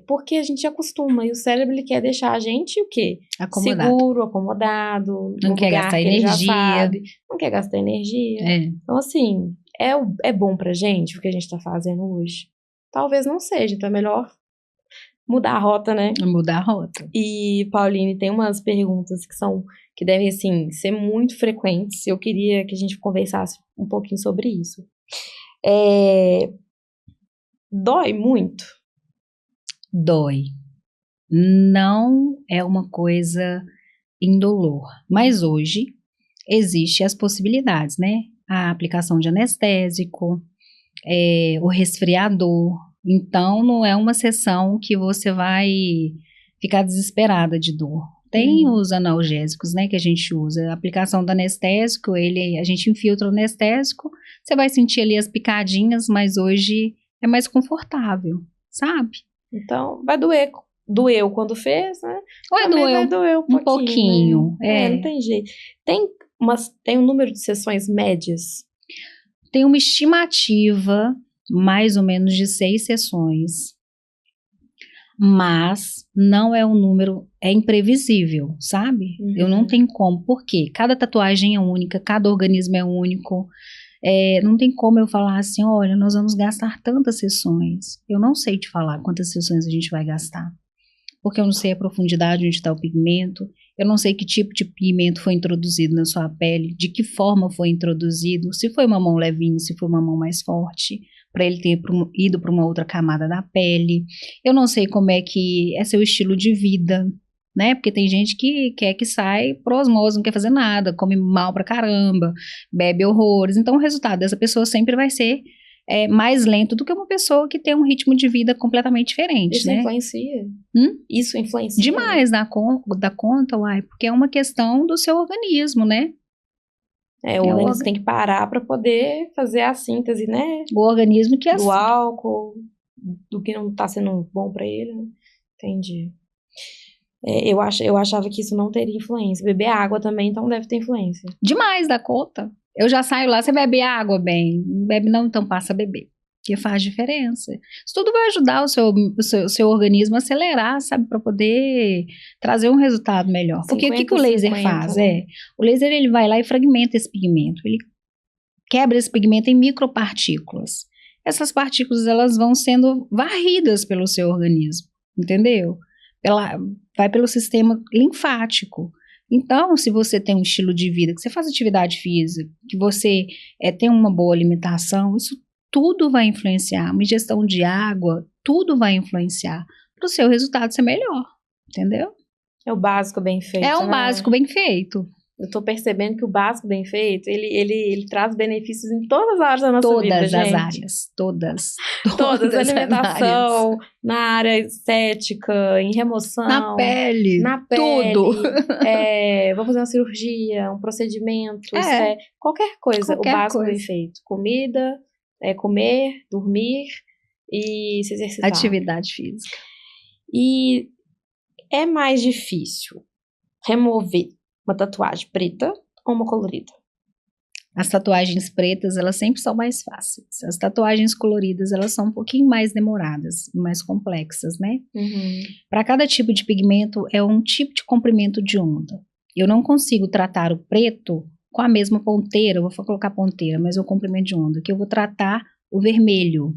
Porque a gente acostuma e o cérebro ele quer deixar a gente o quê? Seguro, acomodado, não quer gastar energia, não quer gastar energia. Então assim, é bom pra gente o que a gente tá fazendo hoje? Talvez não seja, então é melhor mudar a rota, né? Mudar a rota. E Pauline, tem umas perguntas que devem assim ser muito frequentes. Eu queria que a gente conversasse um pouquinho sobre isso. Dói muito? Dói. Não é uma coisa indolor. Mas hoje existem as possibilidades, né? A aplicação de anestésico, o resfriador. Então, não é uma sessão que você vai ficar desesperada de dor. Tem os analgésicos, né, que a gente usa. A aplicação do anestésico, a gente infiltra o anestésico, você vai sentir ali as picadinhas, mas hoje é mais confortável, sabe? Então, vai doer. Doeu quando fez, né? Vai doer um pouquinho. Né? Não tem jeito. Tem um número de sessões médias? Tem uma estimativa, mais ou menos, de 6 sessões. Mas não é um número, é imprevisível, sabe? Eu não tenho como, porque cada tatuagem é única, cada organismo é único. Não tem como eu falar assim, olha, nós vamos gastar tantas sessões. Eu não sei te falar quantas sessões a gente vai gastar, porque eu não sei a profundidade onde está o pigmento, eu não sei que tipo de pigmento foi introduzido na sua pele, de que forma foi introduzido, se foi uma mão levinha, se foi uma mão mais forte, para ele ter ido para uma outra camada da pele. Eu não sei como é que é seu estilo de vida, né? Porque tem gente que quer que sai por osmose, não quer fazer nada, come mal pra caramba, bebe horrores. Então o resultado dessa pessoa sempre vai ser mais lento do que uma pessoa que tem um ritmo de vida completamente diferente, Isso né? Influencia? Isso influencia? Demais da conta, uai, porque é uma questão do seu organismo, né? O organismo tem que parar para poder fazer a síntese, né? O organismo que do álcool, do que não tá sendo bom para ele, né? Entendi. Eu achava que isso não teria influência. Beber água também, então deve ter influência. Demais da conta. Eu já saio lá, você bebe água bem, não bebe não, então passa a beber. Que faz diferença. Isso tudo vai ajudar o seu organismo a acelerar, sabe, para poder trazer um resultado melhor. Porque 50, o que o laser 50, faz? Né? O laser ele vai lá e fragmenta esse pigmento. Ele quebra esse pigmento em micropartículas. Essas partículas elas vão sendo varridas pelo seu organismo, entendeu? Vai pelo sistema linfático. Então, se você tem um estilo de vida, que você faz atividade física, que você tem uma boa alimentação, isso tudo vai influenciar. Uma ingestão de água, tudo vai influenciar para o seu resultado ser melhor, entendeu? É o básico bem feito, É um básico bem feito. Eu tô percebendo que o básico bem feito, ele traz benefícios em todas as áreas da nossa vida, gente. Todas as áreas, todas. Alimentação, na área estética, em remoção. Na pele. Tudo. Vou fazer uma cirurgia, um procedimento, qualquer coisa. O básico bem feito. Comida, comer, dormir e se exercitar. Atividade física. E é mais difícil remover uma tatuagem preta ou uma colorida? As tatuagens pretas, elas sempre são mais fáceis. As tatuagens coloridas, elas são um pouquinho mais demoradas e mais complexas, né? Para cada tipo de pigmento, é um tipo de comprimento de onda. Eu não consigo tratar o preto com a mesma ponteira, vou colocar ponteira, mas é o comprimento de onda, que eu vou tratar o vermelho.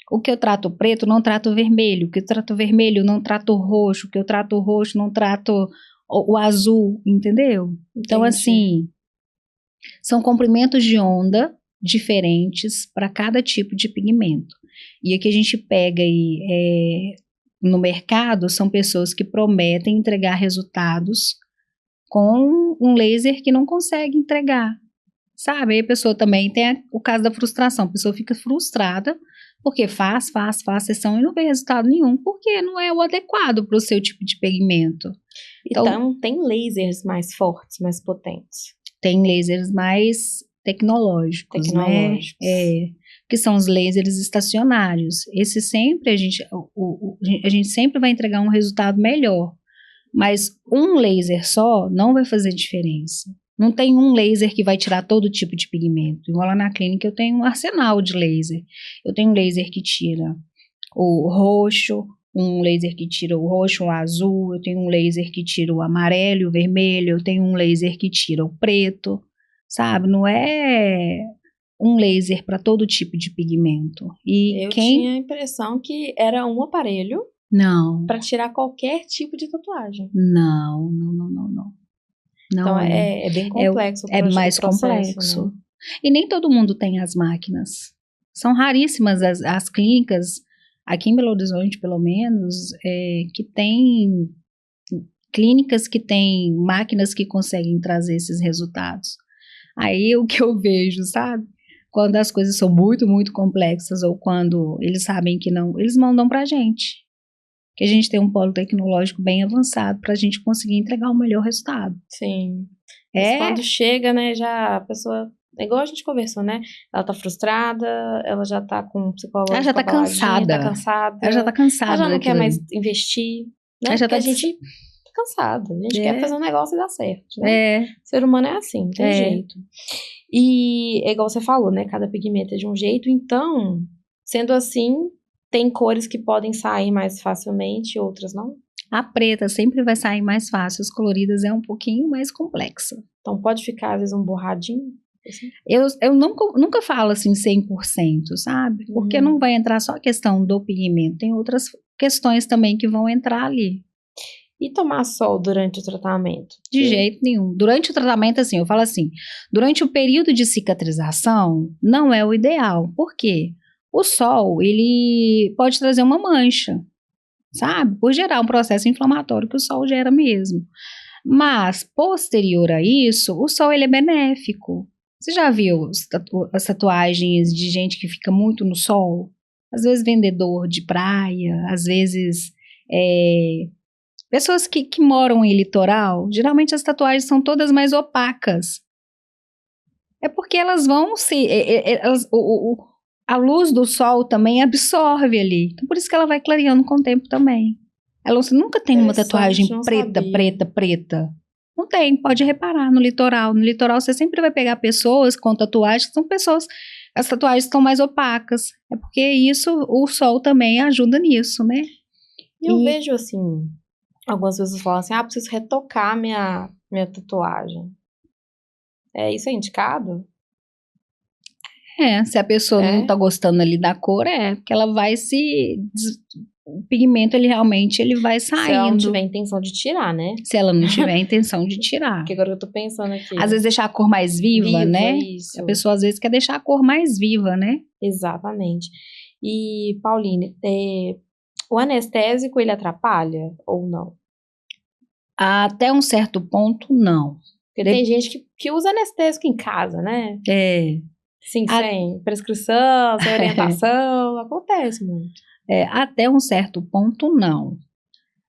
O que eu trato o preto, não trato o vermelho. O que eu trato o vermelho, não trato o roxo. O que eu trato o roxo, não trato o azul, entendeu? Entendi. Então, assim, são comprimentos de onda diferentes para cada tipo de pigmento. E o que a gente pega aí no mercado são pessoas que prometem entregar resultados com um laser que não consegue entregar, sabe? Aí a pessoa também tem o caso da frustração, a pessoa fica frustrada porque faz sessão e não vê resultado nenhum, porque não é o adequado para o seu tipo de pigmento. Então, tem lasers mais fortes, mais potentes? Tem lasers mais tecnológicos. Né? Que são os lasers estacionários. Esse sempre a gente sempre vai entregar um resultado melhor, mas um laser só não vai fazer diferença. Não tem um laser que vai tirar todo tipo de pigmento. Igual lá na clínica eu tenho um arsenal de laser. Eu tenho um laser que tira o roxo, um laser que tira o roxo, o azul, eu tenho um laser que tira o amarelo e o vermelho, eu tenho um laser que tira o preto, sabe? Não é um laser para todo tipo de pigmento. E eu tinha a impressão que era um aparelho para tirar qualquer tipo de tatuagem. Não. Então é bem complexo. É mais complexo. Né? E nem todo mundo tem as máquinas. São raríssimas as clínicas, aqui em Belo Horizonte pelo menos, que tem clínicas que têm máquinas que conseguem trazer esses resultados. Aí o que eu vejo, sabe? Quando as coisas são muito, muito complexas ou quando eles sabem que não, eles mandam pra gente. Que a gente tem um polo tecnológico bem avançado pra gente conseguir entregar o melhor resultado. Sim. Mas quando chega, né, já a pessoa... É igual a gente conversou, né? Ela tá frustrada, ela já tá com o psicólogo Ela já tá cansada. tá cansada. Ela já tá cansada. Ela já não quer daquilo mais ali. investir, né? Ela já Porque tá a gente tá cansada. A gente quer fazer um negócio e dar certo, né? O ser humano é assim, não tem jeito. E é igual você falou, né? Cada pigmento é de um jeito. Então, sendo assim, tem cores que podem sair mais facilmente, outras não. A preta sempre vai sair mais fácil, as coloridas é um pouquinho mais complexa. Então pode ficar, às vezes, um borradinho. Assim. Eu nunca falo assim 100%, sabe? Porque não vai entrar só a questão do pigmento, tem outras questões também que vão entrar ali. E tomar sol durante o tratamento? De jeito nenhum. Durante o tratamento, assim, eu falo assim, durante o período de cicatrização, não é o ideal. Por quê? O sol, ele pode trazer uma mancha, sabe? Por gerar um processo inflamatório que o sol gera mesmo. Mas, posterior a isso, o sol, ele é benéfico. Você já viu as tatuagens de gente que fica muito no sol? Às vezes vendedor de praia, às vezes pessoas que moram em litoral. Geralmente as tatuagens são todas mais opacas. É porque elas vão se... a luz do sol também absorve ali. Então, por isso que ela vai clareando com o tempo também. Ela nunca tem uma tatuagem preta. Não tem, pode reparar no litoral. No litoral você sempre vai pegar pessoas com tatuagens que são pessoas... As tatuagens estão mais opacas. É porque isso, o sol também ajuda nisso, né? E eu vejo assim, algumas pessoas falam assim, preciso retocar minha tatuagem. Isso é indicado? Se a pessoa não tá gostando ali da cor, porque ela vai se... O pigmento, ele realmente vai saindo. Se ela não tiver intenção de tirar, né? Se ela não tiver intenção de tirar. Porque agora eu tô pensando aqui. Às vezes deixar a cor mais viva, né? Isso. A pessoa às vezes quer deixar a cor mais viva, né? Exatamente. E, Pauline, o anestésico, ele atrapalha ou não? Até um certo ponto, não. Porque tem gente que usa anestésico em casa, né? Sim, sem prescrição, sem orientação, acontece muito. Até um certo ponto, não.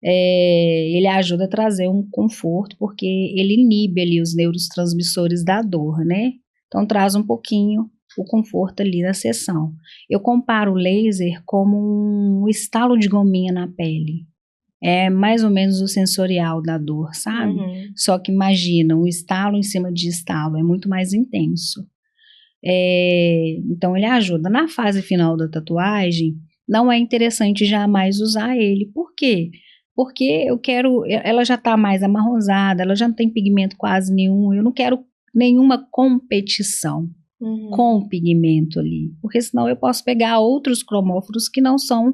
Ele ajuda a trazer um conforto, porque ele inibe ali os neurotransmissores da dor, né? Então, traz um pouquinho o conforto ali na sessão. Eu comparo o laser como um estalo de gominha na pele. É mais ou menos o sensorial da dor, sabe? Só que imagina, um estalo em cima de estalo, é muito mais intenso. Então, ele ajuda. Na fase final da tatuagem, não é interessante jamais usar ele. Por quê? Porque ela já está mais amarronzada, ela já não tem pigmento quase nenhum, eu não quero nenhuma competição com o pigmento ali, porque senão eu posso pegar outros cromóforos que não são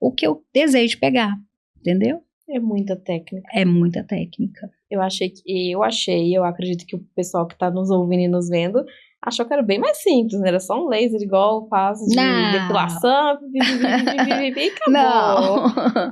o que eu desejo pegar, entendeu? É muita técnica. É muita técnica. Eu acredito que o pessoal que está nos ouvindo e nos vendo achou que era bem mais simples, né? Era só um laser igual o passo de depilação, e acabou. Não.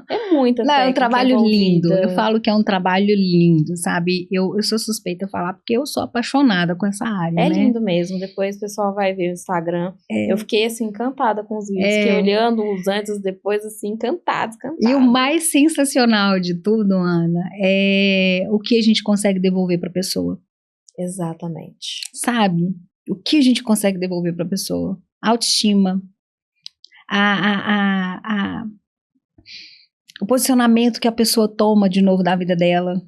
É muita técnica. Não, é um trabalho lindo. Eu falo que é um trabalho lindo, sabe? Eu sou suspeita a falar porque eu sou apaixonada com essa área, né? Lindo mesmo. Depois o pessoal vai ver o Instagram. Eu fiquei, assim, encantada com os vídeos. Fiquei olhando os antes e os depois, assim, encantada. E o mais sensacional de tudo, Ana, é o que a gente consegue devolver para a pessoa. Exatamente. Sabe? O que a gente consegue devolver para a pessoa? A autoestima, o posicionamento que a pessoa toma de novo da vida dela.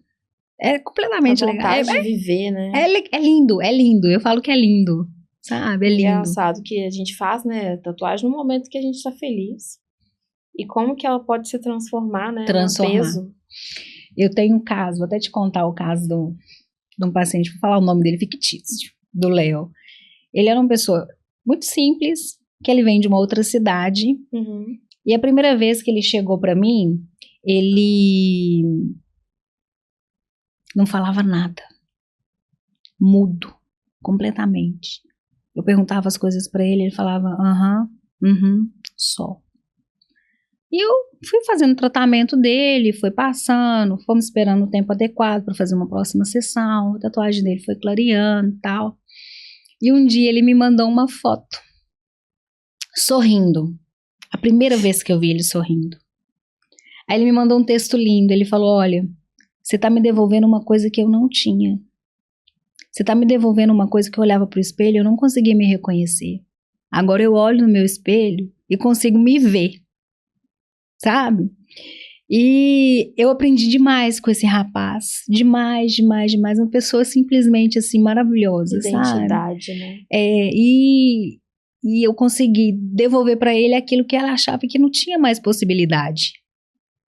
É completamente legal. A vontade de viver, né? É lindo. Eu falo que é lindo, sabe? É lindo. Engraçado que a gente faz, né, tatuagem no momento que a gente tá feliz. E como que ela pode se transformar, né? Transformar. No peso. Eu tenho um caso, vou até te contar o caso de um paciente, vou falar o nome dele fictício, do Léo. Ele era uma pessoa muito simples, que ele vem de uma outra cidade. E a primeira vez que ele chegou para mim, ele não falava nada. Mudo, completamente. Eu perguntava as coisas para ele, ele falava, só. E eu fui fazendo o tratamento dele, foi passando, fomos esperando o tempo adequado para fazer uma próxima sessão, a tatuagem dele foi clareando e tal. E um dia ele me mandou uma foto, sorrindo. A primeira vez que eu vi ele sorrindo. Aí ele me mandou um texto lindo, ele falou, olha, você tá me devolvendo uma coisa que eu não tinha. Você tá me devolvendo uma coisa que eu olhava pro espelho e eu não conseguia me reconhecer. Agora eu olho no meu espelho e consigo me ver, sabe? E eu aprendi demais com esse rapaz, demais, uma pessoa simplesmente assim maravilhosa, Identidade, sabe? né? E eu consegui devolver pra ele aquilo que ela achava que não tinha mais possibilidade,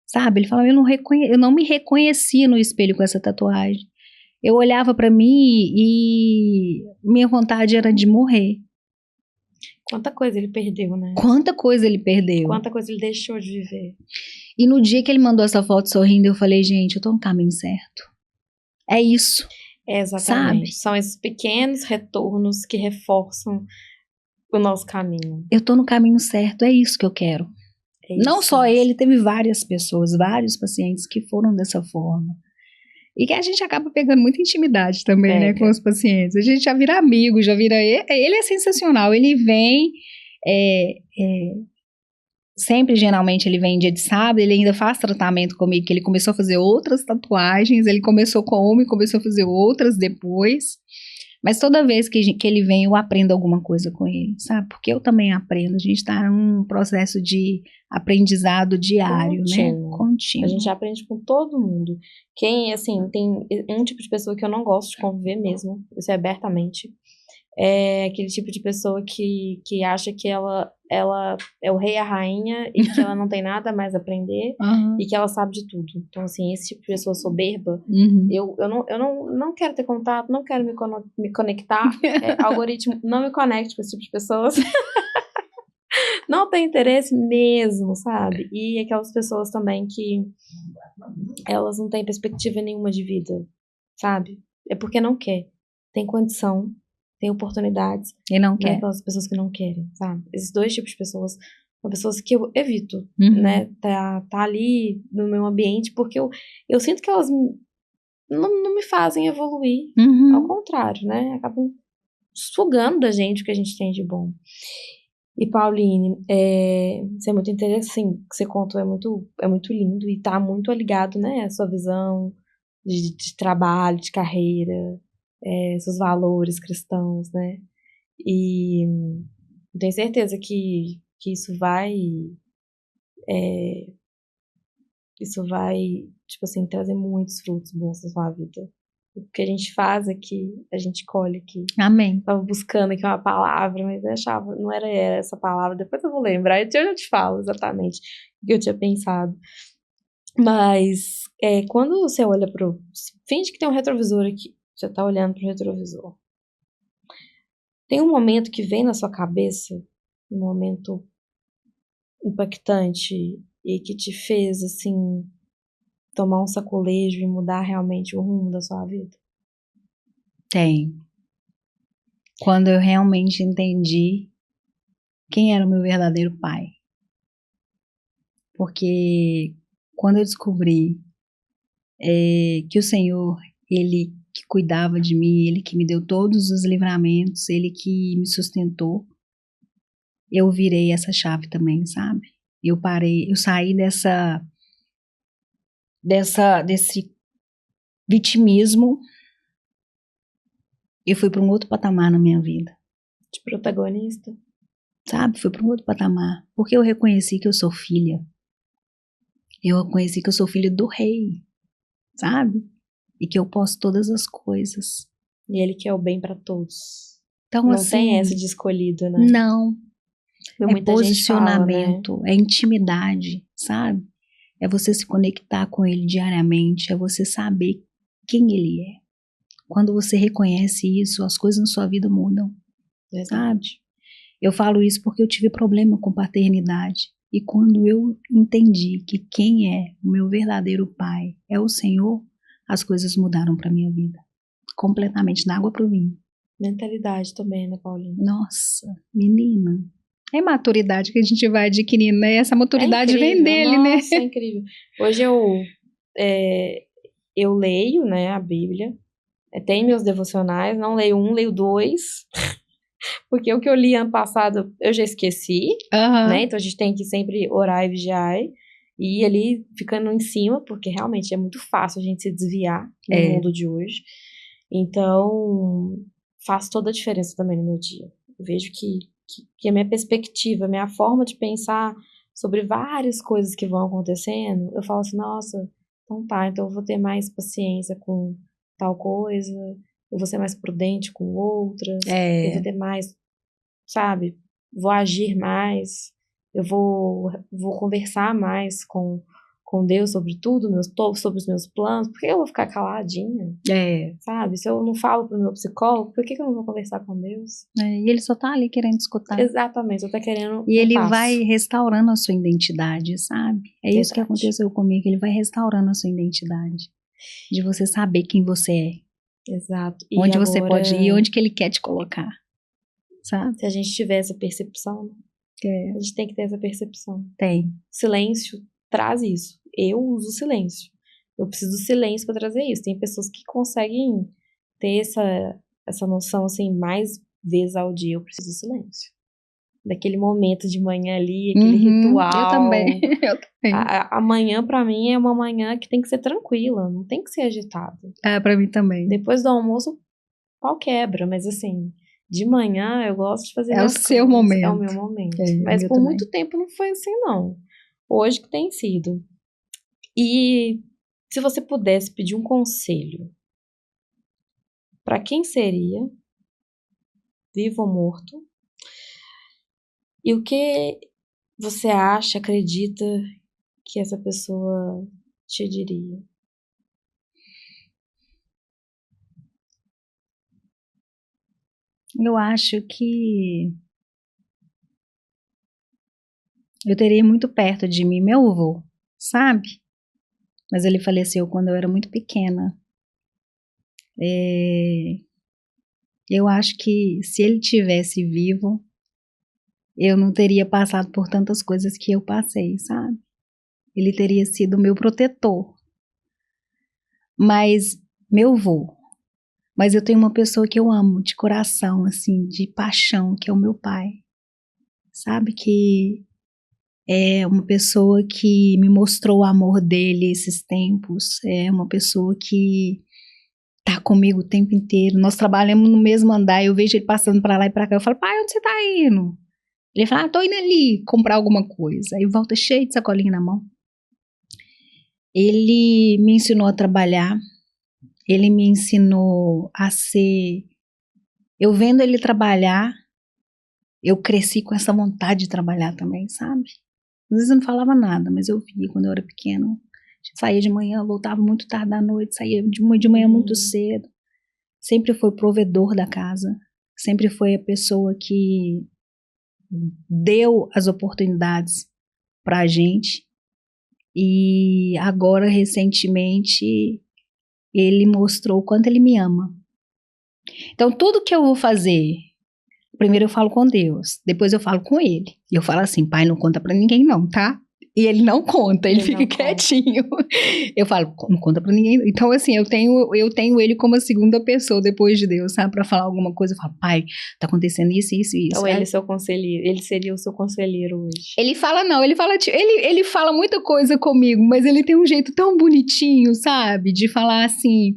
sabe? Ele falava, eu não me reconhecia no espelho com essa tatuagem. Eu olhava pra mim e minha vontade era de morrer. Quanta coisa ele perdeu, né? Quanta coisa ele perdeu. Quanta coisa ele deixou de viver. E no dia que ele mandou essa foto sorrindo, eu falei, gente, eu tô no caminho certo. É isso. Exatamente. Sabe? São esses pequenos retornos que reforçam o nosso caminho. Eu tô no caminho certo, é isso que eu quero. É isso, Não só isso. ele, teve várias pessoas, vários pacientes que foram dessa forma. E que a gente acaba pegando muita intimidade também, né, com os pacientes. A gente já vira amigo, já vira... Ele é sensacional, ele vem... Sempre, geralmente, ele vem dia de sábado, ele ainda faz tratamento comigo, que ele começou a fazer outras tatuagens, ele começou com uma e começou a fazer outras depois. Mas toda vez que ele vem, eu aprendo alguma coisa com ele, sabe? Porque eu também aprendo, a gente tá num processo de aprendizado diário, né? Contínuo. A gente aprende com todo mundo. Quem, assim, tem um tipo de pessoa que eu não gosto de conviver mesmo, isso é abertamente, é aquele tipo de pessoa que acha que ela é o rei e a rainha e que ela não tem nada mais a aprender e que ela sabe de tudo. Então, assim, esse tipo de pessoa soberba, eu não quero ter contato, não quero me conectar. Algoritmo, não me conecte com esse tipo de pessoas. Não tem interesse mesmo, sabe? E aquelas pessoas também que elas não têm perspectiva nenhuma de vida, sabe? É porque não quer. Tem condição, tem oportunidades. E não quer. Aquelas pessoas que não querem, sabe? Esses dois tipos de pessoas são pessoas que eu evito, né? Tá ali no meu ambiente, porque eu sinto que elas não me fazem evoluir. Ao contrário, né? Acabam sugando da gente o que a gente tem de bom. E, Pauline, isso é muito interessante, assim, o que você contou é muito lindo e tá muito ligado, né? A sua visão de trabalho, de carreira, seus valores cristãos, né? E eu tenho certeza que isso vai, tipo assim, trazer muitos frutos bons na sua vida. O que a gente faz aqui, a gente colhe aqui. Amém. Tava buscando aqui uma palavra, mas eu achava, não era essa palavra. Depois eu vou lembrar, eu já te falo exatamente o que eu tinha pensado. Mas quando você olha finge que tem um retrovisor aqui. Você tá olhando pro retrovisor. Tem um momento que vem na sua cabeça, um momento impactante e que te fez, assim, tomar um sacolejo e mudar realmente o rumo da sua vida? Tem. Quando eu realmente entendi quem era o meu verdadeiro pai. Porque quando eu descobri que o Senhor, Ele que cuidava de mim, Ele que me deu todos os livramentos, Ele que me sustentou, eu virei essa chave também, sabe? Eu saí desse vitimismo e fui para um outro patamar na minha vida. De protagonista? Sabe? Fui para um outro patamar. Porque eu reconheci que eu sou filha. Eu reconheci que eu sou filha do rei, sabe? E que eu posso todas as coisas. E ele quer o bem para todos. Então, não assim, tem essa de escolhido, né? Não. É posicionamento, fala, né? É intimidade, sabe? É você se conectar com ele diariamente, é você saber quem ele é. Quando você reconhece isso, as coisas na sua vida mudam, sabe? Eu falo isso porque eu tive problema com paternidade. E quando eu entendi que quem é o meu verdadeiro pai é o Senhor, as coisas mudaram para minha vida. Completamente, da água pro vinho. Mentalidade também, né, Paulinho? Nossa, menina. É maturidade que a gente vai adquirindo, né? Essa maturidade vem dele, né? Nossa, é incrível. Hoje eu leio, né, a Bíblia Tem meus devocionais, não leio um, leio dois, porque o que eu li ano passado eu já esqueci, né? Então a gente tem que sempre orar e vigiar e ir ali ficando em cima, porque realmente é muito fácil a gente se desviar no mundo de hoje. Então faz toda a diferença também no meu dia. Eu vejo que a minha perspectiva, a minha forma de pensar sobre várias coisas que vão acontecendo, eu falo assim, nossa, então tá, então eu vou ter mais paciência com tal coisa, eu vou ser mais prudente com outras, eu vou ter mais, sabe, vou agir mais, eu vou conversar mais com Deus sobre tudo, sobre os meus planos, por que eu vou ficar caladinha? Sabe? Se eu não falo pro meu psicólogo, por que eu não vou conversar com Deus? E ele só tá ali querendo escutar. Exatamente, só tá querendo E ele vai restaurando a sua identidade, sabe? É isso que Verdade. aconteceu comigo, ele vai restaurando a sua identidade. De você saber quem você é. Exato. E onde você pode ir, onde que ele quer te colocar. Sabe? Se a gente tiver essa percepção, a gente tem que ter essa percepção. Tem. Silêncio traz isso. Eu uso silêncio. Eu preciso do silêncio para trazer isso. Tem pessoas que conseguem ter essa noção assim mais vezes ao dia. Eu preciso do silêncio. Daquele momento de manhã ali, aquele ritual. Eu também. A manhã para mim é uma manhã que tem que ser tranquila, não tem que ser agitada. Para mim também. Depois do almoço, o pau quebra, mas assim, de manhã eu gosto de fazer minhas coisas. É o seu momento. É o meu momento. Mas por muito tempo não foi assim, não. Hoje que tem sido. E se você pudesse pedir um conselho, para quem seria? Vivo ou morto? E o que você acha, acredita que essa pessoa te diria? Eu acho que eu teria muito perto de mim meu avô, sabe? Mas ele faleceu quando eu era muito pequena. Eu acho que se ele tivesse vivo, eu não teria passado por tantas coisas que eu passei, sabe? Ele teria sido meu protetor. Mas, meu avô. Mas eu tenho uma pessoa que eu amo de coração, assim, de paixão, que é o meu pai. Sabe? Que é uma pessoa que me mostrou o amor dele esses tempos. É uma pessoa que tá comigo o tempo inteiro. Nós trabalhamos no mesmo andar, eu vejo ele passando pra lá e pra cá. Eu falo, pai, onde você tá indo? Ele fala, tô indo ali comprar alguma coisa. Aí volta cheio de sacolinha na mão. Ele me ensinou a trabalhar. Ele me ensinou a ser... Eu vendo ele trabalhar, eu cresci com essa vontade de trabalhar também, sabe? Às vezes eu não falava nada, mas eu via quando eu era pequena. Saía de manhã, voltava muito tarde da noite, saía de manhã muito cedo. Sempre foi provedor da casa. Sempre foi a pessoa que deu as oportunidades pra gente. E agora, recentemente, ele mostrou o quanto ele me ama. Então, tudo que eu vou fazer, primeiro eu falo com Deus, depois eu falo com ele. E eu falo assim, pai, não conta pra ninguém não, tá? E ele não conta, ele fica quietinho. Eu falo, não conta pra ninguém. Então, assim, eu tenho ele como a segunda pessoa depois de Deus, sabe? Pra falar alguma coisa, eu falo, pai, tá acontecendo isso, isso, isso. Então ele é seu conselheiro, ele seria o seu conselheiro hoje. Ele fala não, ele fala muita coisa comigo, mas ele tem um jeito tão bonitinho, sabe? De falar assim,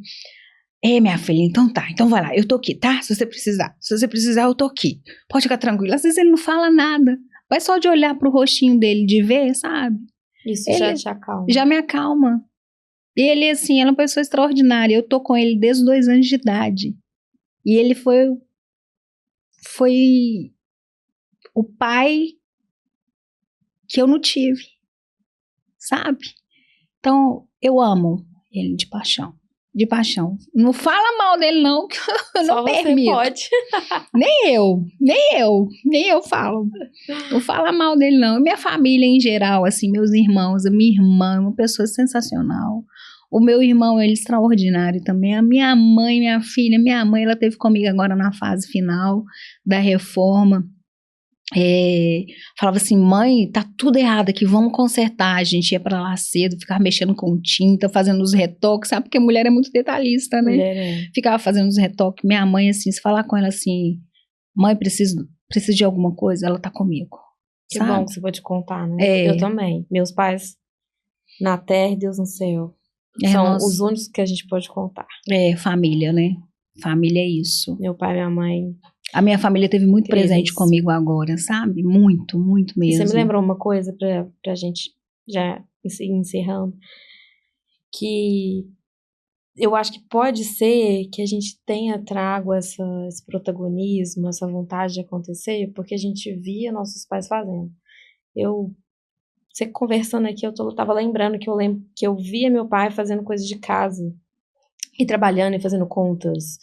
minha filha, então tá, então vai lá, eu tô aqui, tá? Se você precisar, eu tô aqui. Pode ficar tranquila. Às vezes ele não fala nada. Vai só de olhar pro rostinho dele, de ver, sabe? Isso ele já te acalma. Já me acalma. E ele, assim, é uma pessoa extraordinária. Eu tô com ele desde os 2 anos de idade. E ele foi o pai que eu não tive, sabe? Então, eu amo ele de paixão. De paixão. Não fala mal dele não, que eu não permito. Só você pode. Nem eu falo. Não fala mal dele não. Minha família em geral, assim, meus irmãos, a minha irmã, uma pessoa sensacional. O meu irmão, ele é extraordinário também. A minha mãe, minha filha, minha mãe, ela esteve comigo agora na fase final da reforma. falava assim, mãe, tá tudo errado aqui, vamos consertar. A gente ia pra lá cedo, ficava mexendo com tinta, fazendo os retoques, sabe? Porque mulher é muito detalhista, né? Mulher é. Ficava fazendo os retoques. Minha mãe, assim, se falar com ela assim, mãe, preciso de alguma coisa, ela tá comigo, Que sabe? bom que você pode contar, né? Eu também. Meus pais na terra e Deus no céu. São os únicos que a gente pode contar. Família, né? Família é isso. Meu pai e minha mãe. A minha família teve muito Incríveis. presente comigo agora, sabe? Muito, muito mesmo. E você me lembrou uma coisa pra gente já ir encerrando, que eu acho que pode ser que a gente tenha trago esse protagonismo, essa vontade de acontecer, porque a gente via nossos pais fazendo. Você conversando aqui, eu tava lembrando que eu via meu pai fazendo coisas de casa, e trabalhando e fazendo contas,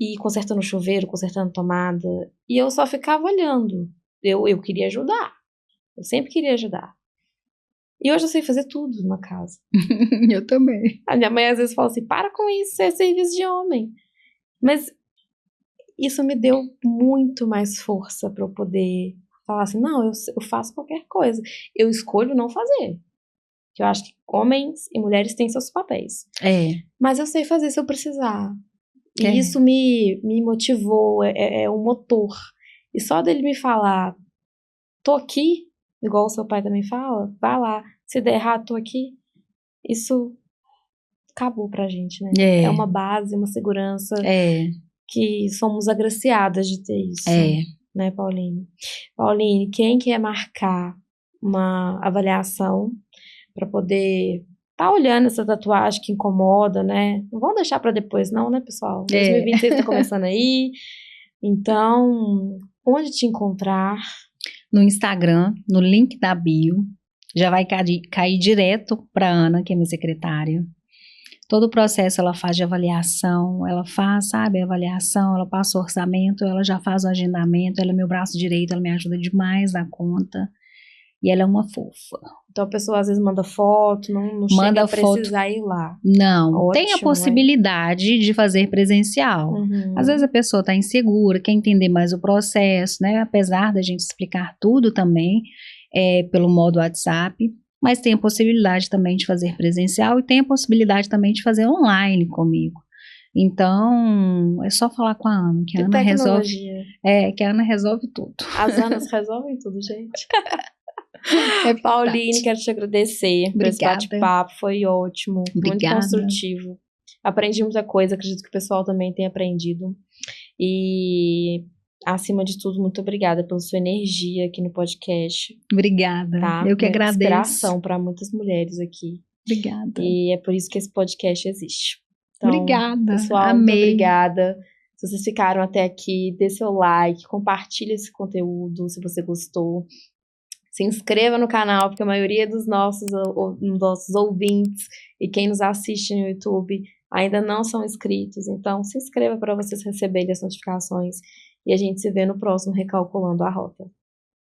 e consertando chuveiro, consertando tomada, e eu só ficava olhando. Eu queria ajudar, eu sempre queria ajudar. E hoje eu sei fazer tudo na casa. Eu também. A minha mãe às vezes fala assim, para com isso é serviço de homem. Mas isso me deu muito mais força para eu poder falar assim, não, eu faço qualquer coisa. Eu escolho não fazer. Que eu acho que homens e mulheres têm seus papéis. Mas eu sei fazer se eu precisar. E isso me motivou, é um motor. E só dele me falar, tô aqui, igual o seu pai também fala, vai lá, se der errado, tô aqui. Isso acabou pra gente, né? É uma base, uma segurança que somos agraciadas de ter isso. Né, Pauline? Pauline, quem quer marcar uma avaliação pra poder tá olhando essa tatuagem que incomoda, né? Não vão deixar pra depois não, né, pessoal? 2026 tá começando aí. Então, onde te encontrar? No Instagram, no link da bio. Já vai cair direto pra Ana, que é minha secretária. Todo o processo ela faz de avaliação, ela faz, sabe, a avaliação, ela passa o orçamento, ela já faz o agendamento, ela é meu braço direito, ela me ajuda demais na conta. E ela é uma fofa. Então a pessoa às vezes manda foto, não chega a precisar ir lá. Não, ótimo, tem a possibilidade de fazer presencial. Às vezes a pessoa está insegura, quer entender mais o processo, né? Apesar da gente explicar tudo também pelo modo WhatsApp, mas tem a possibilidade também de fazer presencial e tem a possibilidade também de fazer online comigo. Então, é só falar com a Ana, que a Ana resolve. Que a Ana resolve tudo. As Anas resolvem tudo, gente. Pauline, quero te agradecer por esse bate-papo, foi ótimo, muito construtivo. Aprendi muita coisa, acredito que o pessoal também tenha aprendido. E, acima de tudo, muito obrigada pela sua energia aqui no podcast. Obrigada, tá? Eu que agradeço. Inspiração para muitas mulheres aqui. Obrigada. E é por isso que esse podcast existe. Então, obrigada, pessoal, amei. Muito obrigada. Se vocês ficaram até aqui, dê seu like, compartilhe esse conteúdo se você gostou. Se inscreva no canal, porque a maioria dos nossos ouvintes e quem nos assiste no YouTube ainda não são inscritos. Então, se inscreva para vocês receberem as notificações. E a gente se vê no próximo Recalculando a Rota.